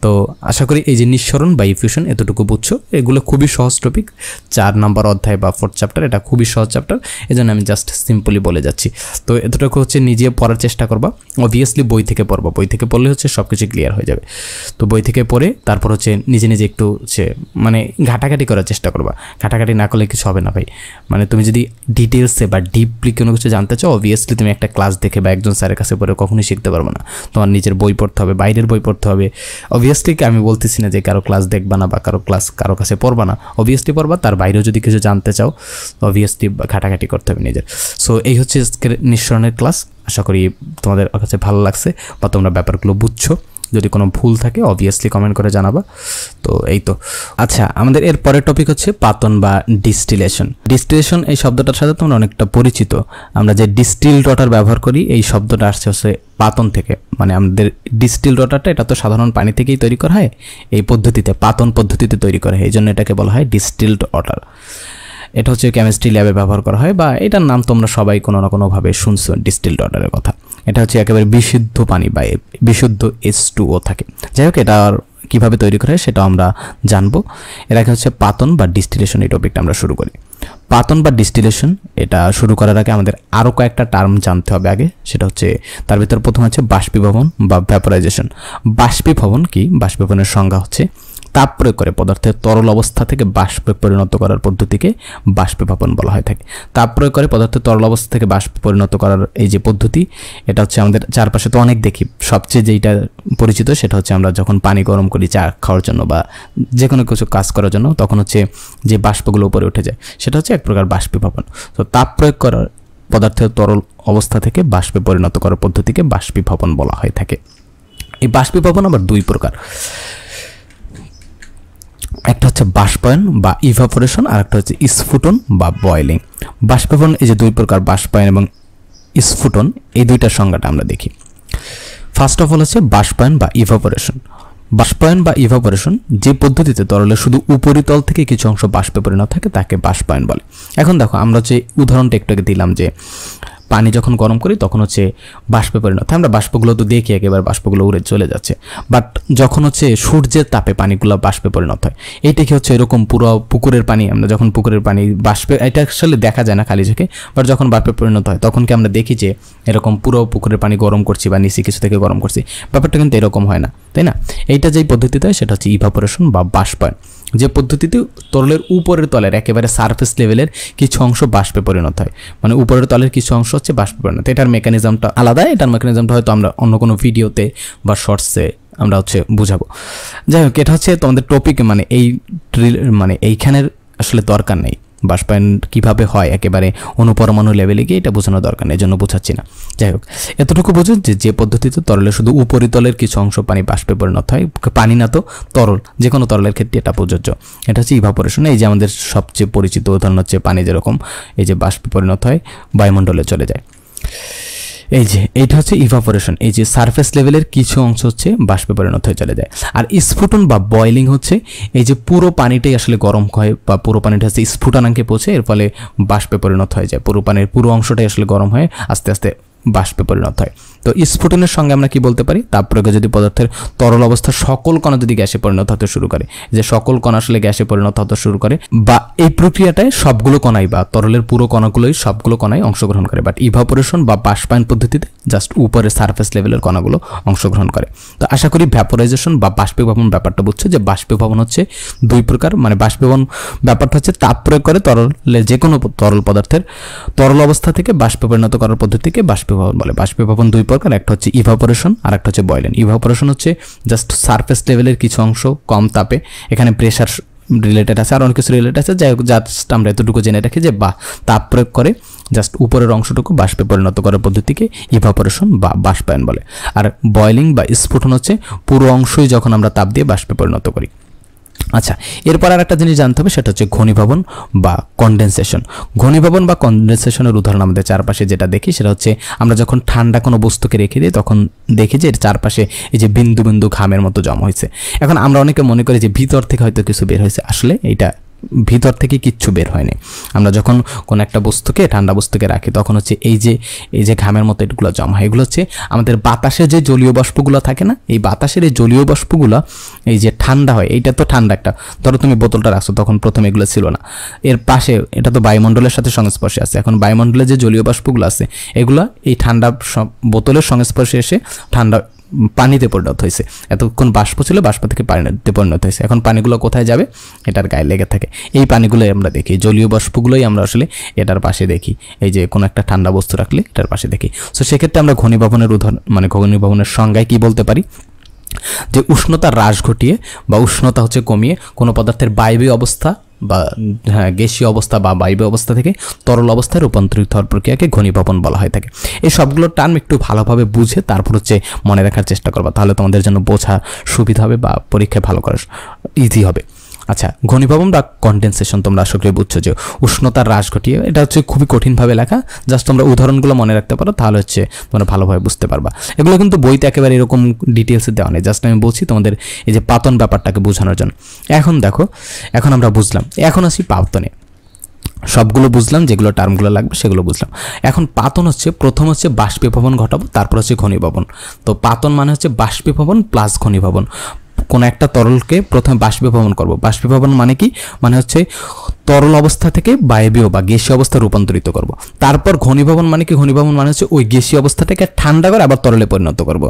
তো আশা করি এই যে নিঃসরণ বা ইফিউশন এতটুকু বুঝছো। এগুলো খুবই সহজ টপিক, 4 নম্বর অধ্যায় বা 4th চ্যাপ্টার, এটা খুবই সহজ চ্যাপ্টার, এই জন্য আমি জাস্ট সিম্পলি বলে যাচ্ছি। তো এতটুকু হচ্ছে নিজে পড়ার চেষ্টা করবা, অবভিয়াসলি বই থেকে পড়বা, বই থেকে পড়লে হচ্ছে সব কিছু ক্লিয়ার হয়ে যাবে। তো বই থেকে পড়ে তারপর হচ্ছে নিজে নিজে একটু হচ্ছে মানে ঘাটাঘাটি করার চেষ্টা করবা, ঘাটাঘাটি না করলে কিছু হবে না ভাই। মানে তুমি যদি ডিটেলসে বা ডিপলি কোনো কিছু জানতে চাও, অবভিয়াসলি তুমি একটা ক্লাস দেখে বা একজন স্যারের কাছে পড়ে কখনোই শিখতে পারবে না। তোমার নিজের বই পড়তে হবে, বাইরের বই পড়তে হবে। অবভিয়াসলি আমি বলতেছি না যে কারো ক্লাস দেখবা না বা কারো ক্লাস কারো কাছে পড়বা না, অবভিয়াসলি পড়বা। তার বাইরেও যদি কিছু জানতে চাও অবভিয়াসলি ঘাটাঘাটি করতে হবে নিজের। সো এই হচ্ছে আজকের নিঃসরণের ক্লাস। আশা করি তোমাদের কাছে ভালো লাগছে বা তোমরা ব্যাপারগুলো বুঝছো। যদি কোনো ভুল থাকে অবভিয়াসলি কমেন্ট করে জানাবা। তো এই তো। আচ্ছা, আমাদের এর পরের টপিক হচ্ছে পাতন বা ডিস্টিলেশন। ডিস্টিলেশন এই শব্দটার সাথে তোমরা অনেকটা পরিচিত। আমরা যে ডিস্টিলড ওয়াটার ব্যবহার করি এই শব্দটা আসছে হচ্ছে পাতন থেকে। মানে আমাদের ডিস্টিলড ওয়াটারটা এটা তো সাধারণ পানি থেকেই তৈরি করা হয়, এই পদ্ধতিতে পাতন পদ্ধতিতে তৈরি করা হয়, এই জন্য এটাকে বলা হয় ডিস্টিলড ওয়াটার। এটা হচ্ছে কেমিস্ট্রি ল্যাবে ব্যবহার করা হয়, বা এটার নাম তোমরা সবাই কোনো না কোনোভাবে শুনছো ডিস্টিলড ওয়াটারের কথা। এটা হচ্ছে একেবারে বিশুদ্ধ পানি বা বিশুদ্ধ H2O থাকে। যাই হোক, এটা কীভাবে তৈরি করা হয় সেটাও আমরা জানবো। এর আগে হচ্ছে পাতন বা ডিস্টিলেশন, এই টপিকটা আমরা শুরু করি। পাতন বা ডিস্টিলেশন এটা শুরু করার আগে আমাদের আরও কয়েকটা টার্ম জানতে হবে আগে। সেটা হচ্ছে তার ভিতর প্রথম হচ্ছে বাষ্পীভবন বা ভ্যাপোরাইজেশন। বাষ্পীভবন কি? বাষ্পীভবনের সংজ্ঞা হচ্ছে তাপ প্রয়োগ করে পদার্থের তরল অবস্থা থেকে বাষ্পে পরিণত করার পদ্ধতিকে বাষ্পীভবন বলা হয় থাকে। তাপ প্রয়োগ করে পদার্থের তরল অবস্থা থেকে বাষ্পে পরিণত করার এই যে পদ্ধতি, এটা হচ্ছে আমাদের চারপাশে তো অনেক দেখি। সবচেয়ে যেইটা পরিচিত সেটা হচ্ছে আমরা যখন পানি গরম করি চা খাওয়ার জন্য বা যে কোনো কিছু কাজ করার জন্য, তখন হচ্ছে যে বাষ্পগুলো উপরে উঠে যায় সেটা হচ্ছে এক প্রকার বাষ্পীভবন। তো তাপ প্রয়োগ করার পদার্থের তরল অবস্থা থেকে বাষ্পে পরিণত করার পদ্ধতিকে বাষ্পীভবন বলা হয়ে থাকে। এই বাষ্পীভবন আবার দুই প্রকার, একটা হচ্ছে বাষ্পায়ন বা ইভাপোরেশন, আর একটা হচ্ছে স্ফুটন বা বয়েলিং। বাষ্পীভবন এই যে দুই প্রকার, বাষ্পায়ন এবং স্ফুটন, এই দুইটার সংজ্ঞাটা আমরা দেখি। ফার্স্ট অফ অল হচ্ছে বাষ্পায়ন বা ইভাপোরেশন। বাষ্পায়ন বা ইভাপোরেশন যে পদ্ধতিতে তরলের শুধু উপরিতল থেকে কিছু অংশ বাষ্পে পরিণত থাকে তাকে বাষ্পায়ন বলে। এখন দেখো, আমরা যে উদাহরণটা একটু আগে দিলাম যে পানি যখন গরম করি তখন হচ্ছে বাষ্পে পরিণত হয়, আমরা বাষ্পগুলো তো দেখি একেবারে বাষ্পগুলো উড়ে চলে যাচ্ছে, বাট যখন হচ্ছে সূর্যের তাপে পানিগুলো বাষ্পে পরিণত হয়, এইটা কি হচ্ছে এরকম পুরো পুকুরের পানি, আমরা যখন পুকুরের পানি বাষ্পে, এটা আসলে দেখা যায় না খালি চোখে, বাট যখন বাষ্পে পরিণত হয় তখন কি আমরা দেখি যে এরকম পুরো পুকুরের পানি গরম করছি বা নিচে কিছু থেকে গরম করছি, ব্যাপারটা কিন্তু এরকম হয় না, তাই না? এইটা যেই পদ্ধতিতে হয় সেটা হচ্ছে ইভাপোরেশন বা বাষ্পায়ন, যে পদ্ধতিতে তরলের উপরের তলের একেবারে সারফেস লেভেলের কিছু অংশ বাষ্পে পরিণত হয়, মানে উপরের তলের কিছু অংশ হচ্ছে বাষ্পে পরিণত। এটার মেকানিজমটা আলাদা, এটার মেকানিজমটা হয়তো আমরা অন্য কোনো ভিডিওতে বা শর্টসে আমরা হচ্ছে বুঝাবো। যাই হোক, এটা হচ্ছে তোমাদের টপিক, মানে মানে এইখানের আসলে দরকার নেই বাষ্পায়ন কীভাবে হয় একেবারে অনুপরমাণু লেভেলে গিয়ে, এটা বোঝানোর দরকার নেই, এই জন্য বোঝাচ্ছি না। যাই হোক, এতটুকু বুঝুন যে পদ্ধতিতে তরলের শুধু উপরিতলের কিছু অংশ পানি বাষ্পে পরিণত হয়, পানি না তো তরল, যে কোনো তরলের ক্ষেত্রে এটা প্রযোজ্য। এটা হচ্ছে ইভাপোরেশন। এই যে আমাদের সবচেয়ে পরিচিত উদাহরণ হচ্ছে পানি যেরকম এই যে বাষ্পে পরিণত হয় বায়ুমণ্ডলে চলে যায়, এই যে এইটা হচ্ছে ইভাপোরেশন, এই যে সারফেস লেভেলের কিছু অংশ হচ্ছে বাষ্পে পরিণত হয়ে চলে যায়। আর স্ফুটন বা বয়েলিং হচ্ছে এই যে পুরো পানিটাই আসলে গরম হয় বা পুরো পানিটা হচ্ছে স্ফুটনাঙ্কে পৌঁছে, এর ফলে বাষ্পে পরিণত হয়ে যায়, পুরো পানির পুরো অংশটাই আসলে গরম হয়ে আস্তে আস্তে বাষ্পে পরিণত হয়। তো স্ফুটনের সঙ্গে আমরা কি বলতে পারি? তাপ প্রয়োগে যদি পদার্থের তরল অবস্থার সকল কণা যদি গ্যাসে পরিণত হতে শুরু করে, যে সকল কণা আসলে গ্যাসে পরিণত হতে শুরু করে, বা এই প্রক্রিয়াটায় সবগুলো কণাই বা তরলের পুরো কণাগুলোই সবগুলো কণাই অংশগ্রহণ করে। বাট ইভাপোরেশন বা বাষ্পায়ন পদ্ধতিতে জাস্ট উপরের সারফেস লেভেলের কণাগুলো অংশগ্রহণ করে। তো আশা করি ভ্যাপোরাইজেশন বা বাষ্পীভবন ব্যাপারটা বুঝছো, যে বাষ্পীভবন হচ্ছে দুই প্রকার, মানে বাষ্পীভবন ব্যাপারটা হচ্ছে তাপ প্রয়োগ করে তরলের যে কোনো তরল পদার্থের তরল অবস্থা থেকে বাষ্পে পরিণত করার পদ্ধতিকে বাষ্পীভবন বলে। বাষ্পীভবন দুই প্রকার, একটা হচ্ছে ইভাপোরেশন আর একটা হচ্ছে বয়েলিং। ইভাপোরেশন হচ্ছে জাস্ট সারফেস লেভেলের কিছু অংশ কম তাপে, এখানে প্রেশার রিলেটেড আছে আর অনেক কিছু রিলেটেড আছে, যাই হোক জাস্ট আমরা এতটুকু জেনে রাখি যে তাপ প্রয়োগ করে জাস্ট উপরের অংশটুকু বাষ্পে পরিণত করার পদ্ধতিকে ইভাপোরেশন বা বাষ্পায়ন বলে। আর বয়েলিং বা স্ফুটন হচ্ছে পুরো অংশই যখন আমরা তাপ দিয়ে বাষ্পে পরিণত করি। আচ্ছা, এরপর আর একটা জিনিস জানতে হবে, সেটা হচ্ছে ঘনীভবন বা কনডেনসেশন। ঘনীভবন বা কনডেনসেশনের উদাহরণ আমাদের চারপাশে যেটা দেখি সেটা হচ্ছে আমরা যখন ঠান্ডা কোনো বস্তুকে রেখে দিই তখন দেখি যে এর চারপাশে এই যে বিন্দু বিন্দু ঘামের মতো জমা হয়েছে। এখন আমরা অনেকে মনে করি যে ভিতর থেকে হয়তো কিছু বের হয়েছে, আসলে এইটা ভিতর থেকে কিচ্ছু বের হয়নি। আমরা যখন কোনো একটা বস্তুকে ঠান্ডা বস্তুকে রাখি তখন হচ্ছে এই যে ঘামের মতো এগুলো জমা হয়, এগুলো হচ্ছে আমাদের বাতাসে যে জলীয় বাষ্পগুলো থাকে না, এই বাতাসের এই জলীয় বাষ্পগুলো এই যে ঠান্ডা হয়, এইটা তো ঠান্ডা একটা, ধরো তুমি বোতলটা রাখছো তখন প্রথমে এগুলো ছিল না, এর পাশে এটা তো বায়ুমণ্ডলের সাথে সংস্পর্শে আছে, এখন বায়ুমণ্ডলে যে জলীয় বাষ্পগুলো আছে এগুলো এই ঠান্ডা বোতলের সংস্পর্শে এসে ঠান্ডা পানিতে পরিণত হয়েছে। এতক্ষণ বাষ্প ছিল, বাষ্প থেকে পানিতে পরিণত হয়েছে, এখন পানিগুলো কোথায় যাবে, এটার গায়ে লেগে থাকে। এই পানিগুলোই আমরা দেখি, জলীয় বাষ্পগুলোই আমরা আসলে এটার পাশে দেখি, এই যে কোনো একটা ঠান্ডা বস্তু রাখলে এটার পাশে দেখি। সো সেক্ষেত্রে আমরা ঘনীভবনের উদাহরণ মানে ঘনীভবনের সংজ্ঞায় কি বলতে পারি, যে উষ্ণতা হ্রাস ঘটিয়ে বা উষ্ণতা হচ্ছে কমিয়ে কোনো পদার্থের বায়বীয় অবস্থা বা গ্যাসীয় অবস্থা বা বায়বীয় অবস্থা থেকে তরল অবস্থায় রূপান্তরিত হওয়ার প্রক্রিয়াকে ঘনীভবন বলা হয়ে থাকে। এই সবগুলো টার্ম একটু ভালোভাবে বুঝে তারপর হচ্ছে মনে রাখার চেষ্টা করবা, তাহলে তোমাদের জন্য বোঝা সুবিধা হবে বা পরীক্ষায় ভালো করা ইজি হবে। আচ্ছা, ঘনীভবন বা কনডেনসেশন তোমরা আশা করি বুঝছো যে উষ্ণতার হ্রাস ঘটিয়ে, এটা হচ্ছে খুবই কঠিনভাবে লেখা, জাস্ট তোমরা উদাহরণগুলো মনে রাখতে পারো তাহলে হচ্ছে তোমরা ভালোভাবে বুঝতে পারবা। এগুলো কিন্তু বইতে একেবারে এরকম ডিটেলসে দেওয়া নেই, জাস্ট আমি বলছি তোমাদের এই যে পাতন ব্যাপারটাকে বোঝানোর জন্য। এখন দেখো, এখন আমরা বুঝলাম, এখন আসি পাতনে, সবগুলো বুঝলাম, যেগুলো টার্মগুলো লাগবে সেগুলো বুঝলাম। এখন পাতন হচ্ছে প্রথম হচ্ছে বাষ্পীভবন ঘটাবো, তারপর হচ্ছে ঘনীভবন। তো পাতন মানে হচ্ছে বাষ্পীভবন প্লাস ঘনীভবন। কোনো একটা তরলকে প্রথমে বাষ্পীভবন করব। বাষ্পীভবন মানে কি, মানে হচ্ছে তরল অবস্থা থেকে বায়বীয় বা গ্যাসীয় অবস্থা রূপান্তরিত করব। তারপর ঘনীভবন মানে কি, ঘনীভবন মানে হচ্ছে ওই গ্যাসীয় অবস্থাটাকে ঠান্ডা করে আবার তরলে পরিণত করব।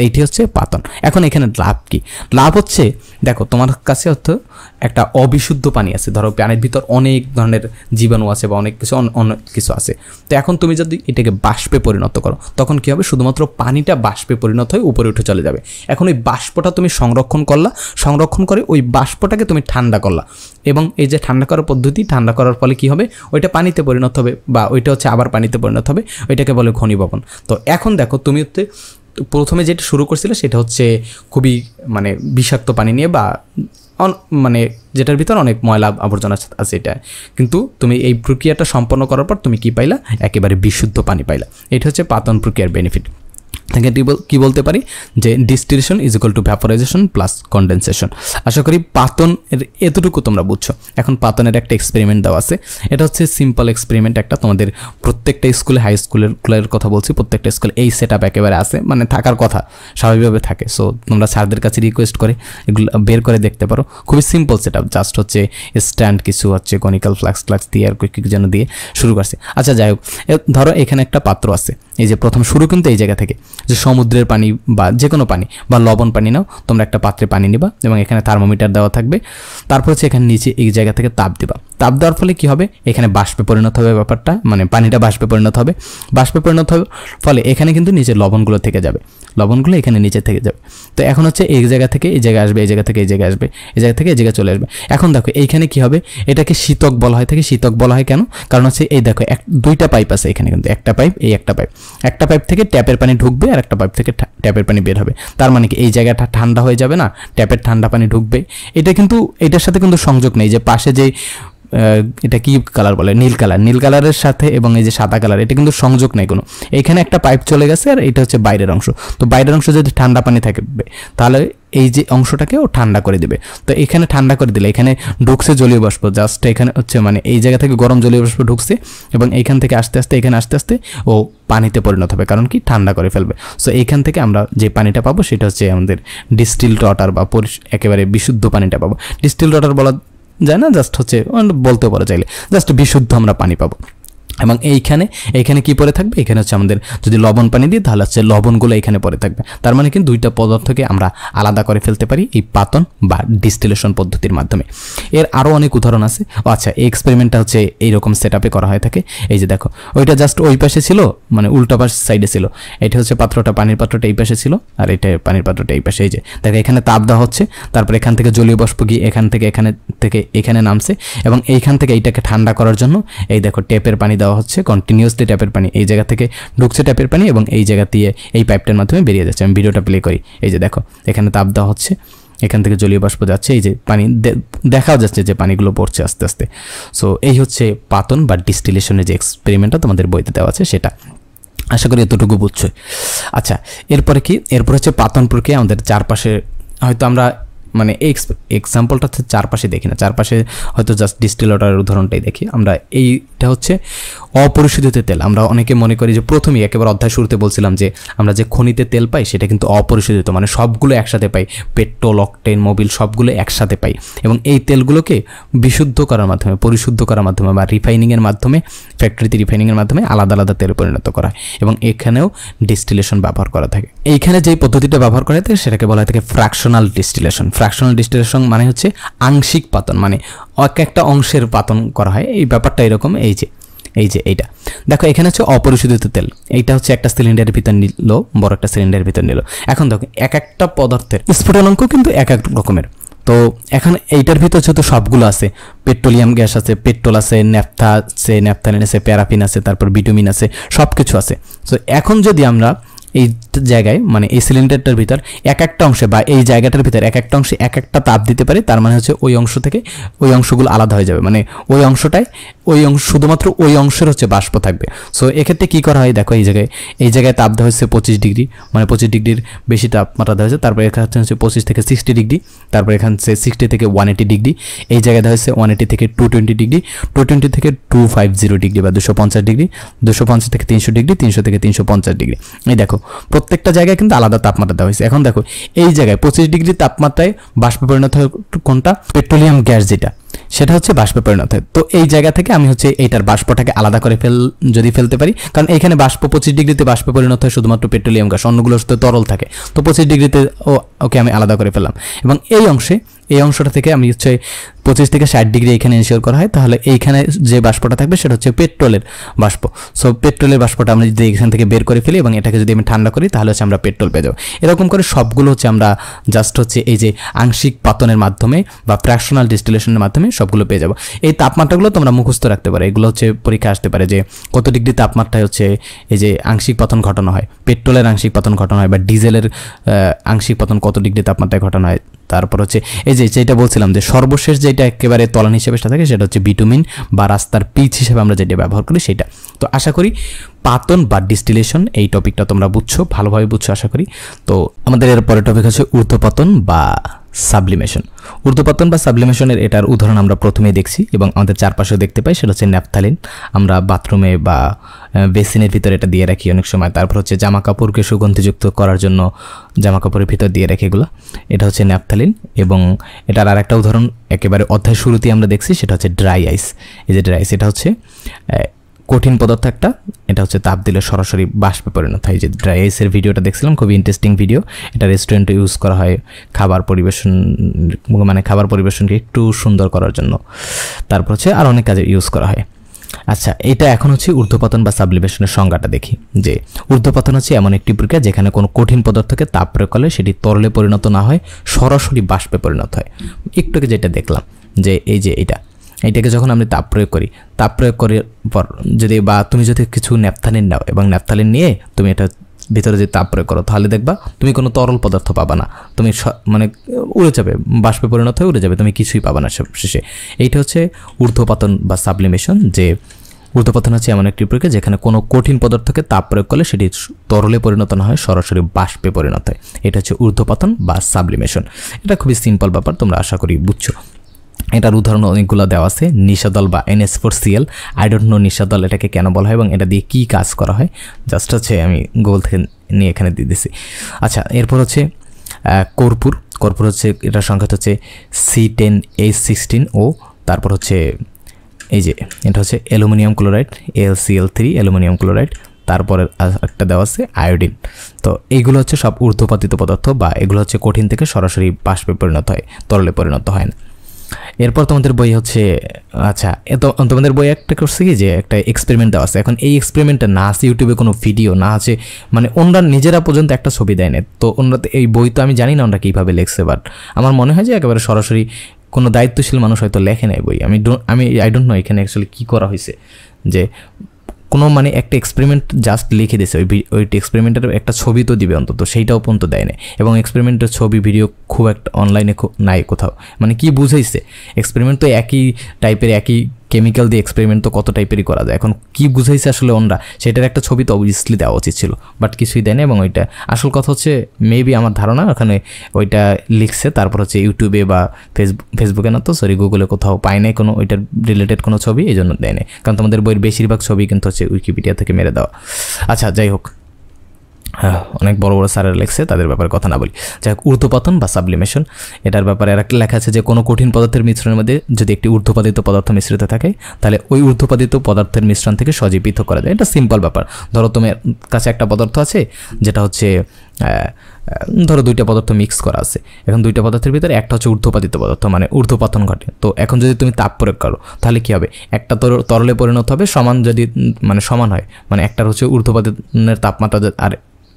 এইটি হচ্ছে পাতন। এখন এখানে লাভ কি, লাভ হচ্ছে দেখো তোমার কাছে হয়তো একটা অবিশুদ্ধ পানি আছে, ধরো পানির ভিতর অনেক ধরনের জীবাণু আছে বা অনেক কিছু আছে, তো এখন তুমি যদি এটাকে বাষ্পে পরিণত করো তখন কি হবে, শুধুমাত্র পানিটা বাষ্পে পরিণত হয়ে উপরে উঠে চলে যাবে। এখন ওই বাষ্পটা তুমি সংরক্ষণ করলা, সংরক্ষণ করে ওই বাষ্পটাকে তুমি ঠান্ডা করলা, এবং এই যে ঠান্ডা করার পদ্ধতি, ঠান্ডা করার ফলে কি হবে, ওইটা পানিতে পরিণত হবে বা ওইটা হচ্ছে আবার পানিতে পরিণত হবে, ওইটাকে বলে ঘনীভবন। তো এখন দেখো তুমি হচ্ছে প্রথমে যেটা শুরু করছিলে সেটা হচ্ছে খুবই মানে বিষাক্ত পানি নিয়ে বা মানে যেটার ভিতর অনেক ময়লা আবর্জনা আছে এটা, কিন্তু তুমি এই প্রক্রিয়াটা সম্পন্ন করার পর তুমি কি পাইলা, একেবারে বিশুদ্ধ পানি পাইলা। এটা হচ্ছে পাতন প্রক্রিয়ার বেনিফিট। কি বলতে পারি যে distillation is equal to vaporisation plus condensation. আশা করি পাতন এতটুকু তোমরা বুঝছো। এখন পাতনের একটা এক্সপেরিমেন্ট দেওয়া আছে, এটা হচ্ছে সিম্পল এক্সপেরিমেন্ট একটা, তোমাদের প্রত্যেকটা স্কুলে, হাই স্কুলের কথা বলছি, প্রত্যেকটা স্কুলে এই সেট আপ একেবারে আছে, মানে থাকার কথা, স্বাভাবিকভাবে থাকে। সো তোমরা স্যারদের কাছে রিকোয়েস্ট করে এগুলো বের করে দেখতে পারো, খুবই সিম্পল সেট আপ, জাস্ট হচ্ছে স্ট্যান্ড কিছু হচ্ছে কনিক্যাল ফ্লাক্স দিয়ে আর কিছু যেন দিয়ে শুরু করছে। আচ্ছা যাই হোক, ধরো এখানে একটা পাত্র আছে, এই যে প্রথম শুরু কিন্তু এই জায়গা থেকে, যে সমুদ্রের পানি বা যে কোনো পানি বা লবণ পানি নাও, তোমরা একটা পাত্রে পানি নিবা এবং এখানে থার্মোমিটার দেওয়া থাকবে, তারপর হচ্ছে এখানে নিচে এই জায়গা থেকে তাপ দিবা। তাপ দেওয়ার ফলে কি হবে, এখানে বাষ্পে পরিণত হবে ব্যাপারটা, মানে পানিটা বাষ্পে পরিণত হবে। বাষ্পে পরিণত হওয়ার ফলে এখানে কিন্তু নিচে লবণগুলো থেকে যাবে, লবণগুলো এখানে নিচে থেকে যাবে। তো এখন হচ্ছে এই জায়গা থেকে এই জায়গায় আসবে, এই জায়গা থেকে এই জায়গায় আসবে, এই জায়গা থেকে এই জায়গায় চলে আসবে। এখন দেখো এইখানে কি হবে, এটাকে শীতক বলা হয় থাকে। শীতক বলা হয় কেন, কারণ হচ্ছে এই দেখো দুইটা পাইপ আছে এখানে, কিন্তু একটা পাইপ, এই একটা পাইপ থেকে ট্যাপের পানি ঢুকবে আর একটা পাইপ থেকে ট্যাপের পানি বের হবে। তার মানে কি এই জায়গাটা ঠান্ডা হয়ে যাবে না, ট্যাপের ঠান্ডা পানি ঢুকবে। এটা কিন্তু এটার সাথে কিন্তু সংযোগ নেই, যে পাশে যে এটা কি কালার বলে, নীল কালারের সাথে এবং এই যে সাদা কালার, এটা কিন্তু সংযোগ নেই কোনো। এইখানে একটা পাইপ চলে গেছে আর এটা হচ্ছে বাইরের অংশ। তো বাইরের অংশ যদি ঠান্ডা পানি থাকবে তাহলে এই যে অংশটাকে ও ঠান্ডা করে দিবে। তো এখানে ঠান্ডা করে দিলে এখানে ঢুকছে জলীয় বাষ্প, জাস্ট এখানে হচ্ছে মানে এই জায়গা থেকে গরম জলীয় বাষ্প ঢুকছে এবং এইখান থেকে আস্তে আস্তে এখানে আস্তে আস্তে ও পানিতে পরিণত হবে, কারণ কি ঠান্ডা করে ফেলবে। সো এইখান থেকে আমরা যে পানিটা পাবো সেটা হচ্ছে আমাদের ডিস্টিলড ওয়াটার বা একেবারে বিশুদ্ধ পানিটা পাবো। ডিস্টিলড ওয়াটার বলা যায় না, জাস্ট হচ্ছে বলতেও পারা চাইলে জাস্ট বিশুদ্ধ আমরা পানি পাবো। এবং এইখানে কি পড়ে থাকবে, এখানে হচ্ছে আমাদের যদি লবণ পানি দিই তাহলে হচ্ছে লবণগুলো এখানে পড়ে থাকবে। তার মানে কিন্তু দুইটা পদার্থকে আমরা আলাদা করে ফেলতে পারি এই পাতন বা ডিস্টিলেশন পদ্ধতির মাধ্যমে। এর আরও অনেক উদাহরণ আছে। আচ্ছা, এই এক্সপেরিমেন্টটা হচ্ছে এইরকম সেট আপে করা হয়ে থাকে। এই যে দেখো, ওইটা জাস্ট ওই পাশে ছিল, মানে উল্টা পাশ সাইডে ছিল। এটা হচ্ছে পাত্রটা, পানির পাত্রটা এই পাশে ছিল আর এটা পানির পাত্রটা এই পাশে। এই যে দেখো, এখানে তাপ দেওয়া হচ্ছে, তারপর এখান থেকে জলীয় বাষ্প গিয়ে এখান থেকে এখানে নামছে এবং এইখান থেকে এইটাকে ঠান্ডা করার জন্য এই দেখো ট্যাপের পানি দেওয়া হচ্ছে, কন্টিনিউয়াসলি ট্যাপের পানি এই জায়গা থেকে ঢুকছে ট্যাপের পানি এবং এই জায়গা দিয়ে এই পাইপটার মাধ্যমে বেরিয়ে যাচ্ছে। আমি ভিডিওটা প্লে করি। এই যে দেখো, এখানে তাপ দেওয়া হচ্ছে, এখান থেকে জলীয় বাষ্প যাচ্ছে, এই যে পানি দেখাও যাচ্ছে যে পানিগুলো পড়ছে আস্তে আস্তে। সো এই হচ্ছে পাতন বা ডিস্টিলেশনের যে এক্সপেরিমেন্টটা তোমাদের বইতে দেওয়া আছে সেটা। আশা করি এতটুকু বুঝছো। আচ্ছা, এরপরে হচ্ছে পাতন প্রক্রিয়া। আমাদের চারপাশে হয়তো আমরা মানে এক্সাম্পলটা হচ্ছে চারপাশে দেখি না, চারপাশে হয়তো জাস্ট ডিস্টিল ওয়াটারের উদাহরণটাই দেখি আমরা। এইটা হচ্ছে অপরিশোধিত তেল। আমরা অনেকে মনে করি যে প্রথমেই একেবারে অধ্যায় শুরুতে বলছিলাম যে আমরা যে খনিতে তেল পাই সেটা কিন্তু অপরিশোধিত, মানে সবগুলো একসাথে পাই, পেট্রোল, অকটেন, মোবিল সবগুলো একসাথে পাই। এবং এই তেলগুলোকে বিশুদ্ধ করার মাধ্যমে, পরিশুদ্ধ করার মাধ্যমে বা রিফাইনিংয়ের মাধ্যমে, ফ্যাক্টরিতে রিফাইনিংয়ের মাধ্যমে আলাদা আলাদা তেলে পরিণত করা হয় এবং এখানেও ডিস্টিলেশন ব্যবহার করা থাকে। এইখানে যেই পদ্ধতিটা ব্যবহার করা থাকে সেটাকে বলা হয় থাকে ফ্র্যাকশনাল ডিস্টিলেশন। ফ্র্যাকশনাল ডিস্টিলেশন মানে হচ্ছে আংশিক পাতন, মানে এক একটা অংশের পাতন করা হয়। এই ব্যাপারটা এরকম, এই যে এইটা দেখো, এখানে হচ্ছে অপরিশোধিত তেল। এইটা হচ্ছে একটা সিলিন্ডারের ভিতর নিল, বড় একটা সিলিন্ডারের ভিতর নিল। এখন দেখো এক একটা পদার্থের স্ফুটনাঙ্ক কিন্তু এক এক রকমের। তো এখন এইটার ভিতর যেহেতু সবগুলো আছে, পেট্রোলিয়াম গ্যাস আছে, পেট্রোল আছে, ন্যাফথা আছে, ন্যাফথালিন আছে, প্যারাফিন আছে, তারপর বিটুমিন আছে, সব কিছু আছে। সো এখন যদি আমরা এই জায়গায় মানে এই সিলিন্ডারটার ভিতর এক একটা অংশে বা এই জায়গাটার ভিতর এক একটা অংশে এক একটা তাপ দিতে পারি, তার মানে হচ্ছে ওই অংশ থেকে ওই অংশগুলো আলাদা হয়ে যাবে, মানে ওই অংশটায় শুধুমাত্র ওই অংশের হচ্ছে বাষ্প থাকবে। সো এক্ষেত্রে কী করা হয়, দেখো এই জায়গায় তাপ দেওয়া হচ্ছে 25 ডিগ্রি, মানে 25 ডিগ্রির বেশি তাপমাত্রা দেওয়া হয়েছে। তারপর এখানে হচ্ছে 25 থেকে 60 ডিগ্রি, তারপর এখানে হচ্ছে 60 থেকে 180 ডিগ্রি, এই জায়গায় দেওয়া হচ্ছে 180 থেকে 220 ডিগ্রি, 220 থেকে 250 ডিগ্রি বা 250 ডিগ্রি, 250 থেকে 300 ডিগ্রি, 300 থেকে 350 ডিগ্রি। এই দেখো প্রত্যেকটা জায়গায় কিন্তু আলাদা তাপমাত্রা দেওয়া হয়েছে। এখন দেখো এই জায়গায় 25 ডিগ্রি তাপমাত্রায় বাষ্পে পরিণত হয় কোনটা, পেট্রোলিয়াম গ্যাস যেটা, সেটা হচ্ছে বাষ্পে পরিণত হয়। তো এই জায়গা থেকে আমি হচ্ছে এইটার বাষ্পটাকে আলাদা করে যদি ফেলতে পারি, কারণ এইখানে বাষ্প 25 ডিগ্রিতে বাষ্পে পরিণত হয় শুধুমাত্র পেট্রোলিয়াম গ্যাস, অন্যগুলো তো তরল থাকে। তো 25 ডিগ্রিতে ওকে আমি আলাদা করে ফেললাম এবং এই অংশটা থেকে আমি হচ্ছে 25 থেকে 60 ডিগ্রি এখানে ইনশিওর করা হয়, তাহলে এইখানে যে বাষ্পটা থাকবে সেটা হচ্ছে পেট্রোলের বাষ্প। সো পেট্রোলের বাষ্পটা আমরা যদি এখান থেকে বের করে ফেলি এবং এটাকে যদি আমি ঠান্ডা করি তাহলে হচ্ছে আমরা পেট্রোল পেয়ে যাবো। এরকম করে সবগুলো হচ্ছে আমরা জাস্ট হচ্ছে এই যে আংশিক পাতনের মাধ্যমে বা ফ্র্যাকশনাল ডিস্টিলেশনের মাধ্যমে সবগুলো পেয়ে যাবো। এই তাপমাত্রাগুলো তোমরা মুখস্থ রাখতে পারো, এগুলো হচ্ছে পরীক্ষা আসতে পারে যে কত ডিগ্রি তাপমাত্রায় হচ্ছে এই যে আংশিক পতন ঘটানো হয়, পেট্রোলের আংশিক পতন ঘটানো হয় বা ডিজেলের আংশিক পতন কত ডিগ্রি তাপমাত্রায় ঘটানো হয়। তারপর হচ্ছে এই যেটা বলছিলাম যে সর্বশেষ যেটা একেবারে তলানি হিসেবে থাকে সেটা হচ্ছে বিটুমিন বা রাস্তার পিচ হিসেবে আমরা যেটা ব্যবহার করি সেটা। তো আশা করি পাতন বা ডিস্টিলেশন এই টপিকটা তোমরা বুঝছো, ভালোভাবে বুঝছো আশা করি। তো আমাদের এর পরের টপিক হচ্ছে ঊর্ধ্বপতন বা সাবলিমেশন। ঊর্ধ্বপতন বা সাবলিমেশনের এটার উদাহরণ আমরা প্রথমেই দেখছি এবং আমাদের চারপাশেও দেখতে পাই, সেটা হচ্ছে ন্যাপথালিন। আমরা বাথরুমে বা বেসিনের ভিতরে এটা দিয়ে রাখি অনেক সময়। তারপর হচ্ছে জামা কাপড়কে সুগন্ধিযুক্ত করার জন্য জামা কাপড়ের ভিতর দিয়ে রাখি এগুলো, এটা হচ্ছে ন্যাপথালিন। এবং এটার আর একটা উদাহরণ একেবারে অধ্যায় শুরুতেই আমরা দেখছি, সেটা হচ্ছে ড্রাই আইস। এই যে ড্রাই আইস, এটা হচ্ছে কঠিন পদার্থ একটা, এটা হচ্ছে তাপ দিলে সরাসরি বাষ্পে পরিণত হয়। যে ড্রাই আইসের ভিডিওটা দেখছিলাম, খুবই ইন্টারেস্টিং ভিডিও। এটা রেস্টুরেন্টে ইউজ করা হয় খাবার পরিবেশনকে একটু সুন্দর করার জন্য। তারপর হচ্ছে আর অনেক কাজে ইউজ করা হয়। আচ্ছা, এটা এখন হচ্ছে ঊর্ধ্বপতন বা সাবলিমেশনের সংজ্ঞাটা দেখি। যে ঊর্ধ্বপতন হচ্ছে এমন একটি প্রক্রিয়া যেখানে কোনো কঠিন পদার্থকে তাপ প্রয়োগ করলে সেটি তরলে পরিণত না হয়, সরাসরি বাষ্পে পরিণত হয়। একটু আগে যেটা দেখলাম যে এই যে এইটাকে যখন আমি তাপ প্রয়োগ করার পর বা তুমি যদি কিছু ন্যাপথালিন নাও এবং ন্যাপথালিন নিয়ে তুমি এটা ভিতরে যে তাপ প্রয়োগ করো, তাহলে দেখবা তুমি কোনো তরল পদার্থ পাবা না, তুমি মানে উড়ে যাবে, বাষ্পে পরিণত হয়ে উড়ে যাবে, তুমি কিছুই পাবা না শেষে। এইটা হচ্ছে ঊর্ধ্বপতন বা সাবলিমেশন। যে ঊর্ধ্বপতন হচ্ছে এমন একটি প্রক্রিয়া যেখানে কোনো কঠিন পদার্থকে তাপ প্রয়োগ করলে সেটি তরলে পরিণত না হয়, সরাসরি বাষ্পে পরিণত হয়। এটা হচ্ছে ঊর্ধ্বপতন বা সাবলিমেশন। এটা খুবই সিম্পল ব্যাপার, তোমরা আশা করি বুঝছো। এটার উদাহরণ অনেকগুলো দেওয়া আছে। নিশাদল বা NH4Cl, আই ডোন্ট নো নিশাদল এটাকে কেন বলা হয় এবং এটা দিয়ে কী কাজ করা হয়, জাস্ট হচ্ছে আমি গুগল থেকে নিয়ে এখানে দিয়ে দিছি। আচ্ছা, এরপর হচ্ছে কর্পূর হচ্ছে এটার সংখ্যা হচ্ছে C10H16O। তারপর হচ্ছে এই যে এটা হচ্ছে aluminium chloride, AlCl3 aluminium chloride. তারপরে একটা দেওয়া আছে আয়োডিন। তো এইগুলো হচ্ছে সব ঊর্ধ্বপাতিত পদার্থ বা এগুলো হচ্ছে কঠিন থেকে সরাসরি বাষ্পে পরিণত হয়, তরলে পরিণত হয় না। এরপর তোমাদের বই হচ্ছে, আচ্ছা তোমাদের বই একটা করছে কি যে একটা এক্সপেরিমেন্ট দেওয়া আছে। এখন এই এক্সপেরিমেন্টটা না আছে ইউটিউবে কোনো ভিডিও, না আছে মানে ওনরা নিজেরা পর্যন্ত একটা ছবি দেয় না। তো ওনরা এই বই তো আমি জানি না ওনরা কীভাবে লিখছে, বাট আমার মনে হয় যে একেবারে সরাসরি কোনো দায়িত্বশীল মানুষ হয়তো লেখে নেয় বই। আই ডোন্ট নো এখানে অ্যাকচুয়ালি কী করা হয়েছে, যে কোনো মানে একটা এক্সপেরিমেন্ট জাস্ট লিখে দিয়েছে, ওই এক্সপেরিমেন্টের একটা ছবি তো দিবে অন্তত, সেইটাও পর্যন্ত দেয় না। এবং এক্সপেরিমেন্টের ছবি ভিডিও খুব একটা অনলাইনে নাই কোথাও, মানে কি বুঝাইছে এক্সপেরিমেন্ট তো একই টাইপের, একই কেমিক্যাল দিয়ে এক্সপেরিমেন্ট তো কত টাইপেরই করা যায়। এখন কি বুঝাইছে আসলে ওনরা, সেটার একটা ছবি তো অবভিয়াসলি দেওয়া উচিত ছিল, বাট কিছুই দেয়নি। এবং ওইটা আসল কথা হচ্ছে মেবি আমার ধারণা ওখানে ওইটা লিখছে, তারপর হচ্ছে ইউটিউবে বা ফেসবুকে না তো সরি গুগলে কোথাও পায় নাই কোনো ওইটার রিলেটেড কোনো ছবি, এই জন্য দেয় নাই। কারণ তোমাদের বইয়ের বেশিরভাগ ছবি কিন্তু হচ্ছে উইকিপিডিয়া থেকে মেরে দেওয়া। আচ্ছা যাই হোক, অনেক বড় বড় স্যারের লেখছে, তাদের ব্যাপারে কথা না বলি। যাই হোক, ঊর্ধ্বপতন বা সাবলিমেশন, এটার ব্যাপারে আর একটা লেখা আছে যে কোনো কঠিন পদার্থের মিশ্রণের মধ্যে যদি একটি ঊর্ধ্বপাতিত পদার্থ মিশ্রিত থাকে তাহলে ওই ঊর্ধ্বপাতিত পদার্থের মিশ্রণ থেকে সহজেই পৃথক করা যায়। এটা সিম্পল ব্যাপার। ধরো তোমার কাছে একটা পদার্থ আছে যেটা হচ্ছে ধরো দুইটা পদার্থ মিক্স করা আছে, এখন দুইটা পদার্থের ভিতরে একটা হচ্ছে ঊর্ধ্বপাতিত পদার্থ, মানে ঊর্ধ্বপতন ঘটে। তো এখন যদি তুমি তাপ প্রয়োগ করো তাহলে কি হবে, একটা তরলে পরিণত হবে সমান, যদি মানে সমান হয়, মানে একটার হচ্ছে ঊর্ধ্বপাতনের তাপমাত্রা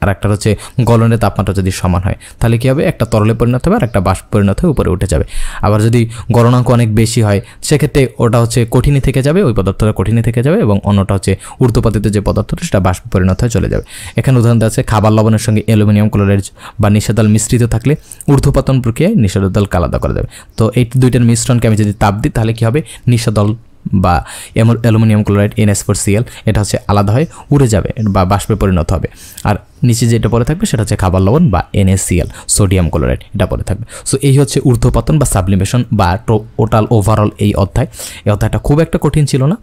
আর একটা হচ্ছে গলনের তাপমাত্রা যদি সমান হয় তাহলে কী হবে, একটা তরলে পরিণত হবে আর একটা বাষ্প পরিণত হয়ে উপরে উঠে যাবে। আবার যদি গলনাঙ্ক অনেক বেশি হয় সেক্ষেত্রে ওটা হচ্ছে কঠিনে থেকে যাবে, ওই পদার্থটা কঠিনে থেকে যাবে, এবং অন্যটা হচ্ছে ঊর্ধ্বপাতিত যে পদার্থটা সেটা বাষ্প পরিণত হয়ে চলে যাবে। এখানে উদাহরণ আছে খাবার লবণের সঙ্গে অ্যালুমিনিয়াম ক্লোরাইড বা নিষাদাল মিশ্রিত থাকলে ঊর্ধ্বপাতন প্রক্রিয়ায় নিষাদালকে আলাদা করা যাবে। তো এই দুইটার মিশ্রণকে আমি যদি তাপ দিই তাহলে কী হবে, নিষাদল বা অ্যালুমিনিয়াম ক্লোরাইড NH4Cl এটা হচ্ছে আলাদা হয়ে উড়ে যাবে বা বাষ্পে পরিণত হবে। আর নিচে যেটা পরে থাকবে সেটা হচ্ছে খাবার লবণ বা NaCl সোডিয়াম ক্লোরাইড এটা পরে থাকবে। সো এই হচ্ছে ঊর্ধ্বপতন বা সাবলিমেশন বা টোটাল ওভারঅল এই অধ্যায়টা খুব একটা কঠিন ছিল না,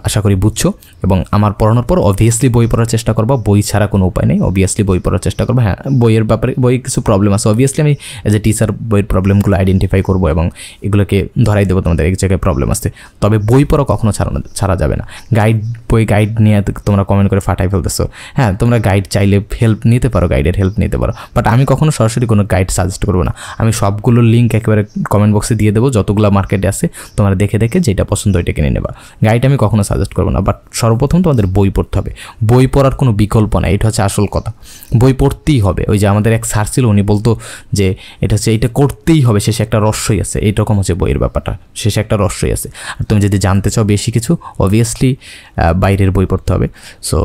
আশা করি বুঝছো। এবং আমার পড়ানোর পর অবভিয়াসলি বই পড়ার চেষ্টা করবো, বই ছাড়া কোনো উপায় নেই, অবভিয়াসলি বই পড়ার চেষ্টা করবো। হ্যাঁ, বইয়ের ব্যাপারে কিছু প্রবলেম আছে, অবভিয়াসলি আমি এজ এ টিচার বইয়ের প্রবলেমগুলো আইডেন্টিফাই করবো এবং এগুলোকে ধরাই দেবো তোমাদের এক জায়গায় প্রবলেম আসছে। তবে বই পড়া কখনো ছাড়া যাবে না। গাইড নিয়ে তোমরা কমেন্ট করে ফাটাই ফেলতেছো। হ্যাঁ, তোমরা গাইড চাইলে হেল্প নিতে পারো, গাইডের হেল্প নিতে পারো, বাট আমি কখনো সরাসরি কোনো গাইড সাজেস্ট করবো না। আমি সবগুলোর লিঙ্ক একেবারে কমেন্ট বক্সে দিয়ে দেবো, যতগুলো মার্কেটে আছে তোমরা দেখে যেটা পছন্দ ওইটা কিনে নেবা। গাইড আমি কখনো সাজেস্ট করবো না, বাট সর্বপ্রথম তোমাদের বই পড়তে হবে। বই পড়ার কোনো বিকল্প নাই, এটা হচ্ছে আসল কথা। বই পড়তেই হবে। ওই যে আমাদের এক স্যার ছিল, উনি বলতো যে এটা হচ্ছে এইটা করতেই হবে, শেষে একটা রহস্যই আছে। এইরকম হচ্ছে বইয়ের ব্যাপারটা, শেষে একটা রহস্যই আছে। আর তুমি যদি জানতে চাও বেশি কিছু, অবভিয়াসলি বাইরের বই পড়তে হবে। সো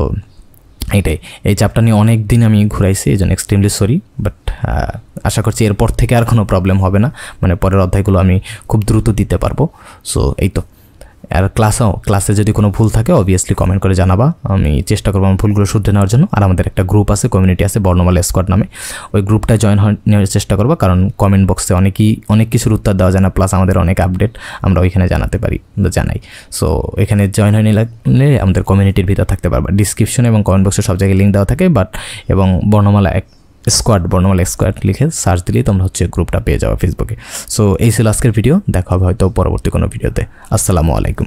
এইটাই, এই চ্যাপ্টার নিয়ে অনেক দিন আমি ঘুরাইছি, এই জন্য এক্সট্রিমলি সরি, বাট আশা করছি এরপর থেকে আর কোনো প্রবলেম হবে না, মানে পরের অধ্যায়গুলো আমি খুব দ্রুত দিতে পারবো। সো এই তো। আর ক্লাসে যদি কোনো ভুল থাকে অবভিয়াসলি কমেন্ট করে জানাবা, আমি চেষ্টা করবো আমার ভুলগুলো শুধরে নেওয়ার জন্য। আর আমাদের একটা গ্রুপ আছে, কমিউনিটি আছে বর্ণমালা স্কোয়াড নামে, ওই গ্রুপটা জয়েন নেওয়ার চেষ্টা করবো, কারণ কমেন্ট বক্সে অনেক কিছুর উত্তর দেওয়া যায় না, প্লাস আমাদের অনেক আপডেট আমরা ওইখানে জানাই। সো এখানে জয়েন হয়ে নিলে আমাদের কমিউনিটির ভিতর থাকতে পারবা। ডিসক্রিপশন এবং কমেন্ট বক্সে সব জায়গায় লিঙ্ক দেওয়া থাকে, এবং বর্ণমালা স্কোয়াড লিখে সার্চ দিলেই তোমরা হচ্ছে গ্রুপটা পেয়ে যাওয়া ফেসবুকে। সো এই ছিল আজকের ভিডিও, দেখা হবে হয়তো পরবর্তী কোনো ভিডিওতে। আসসালামু আলাইকুম।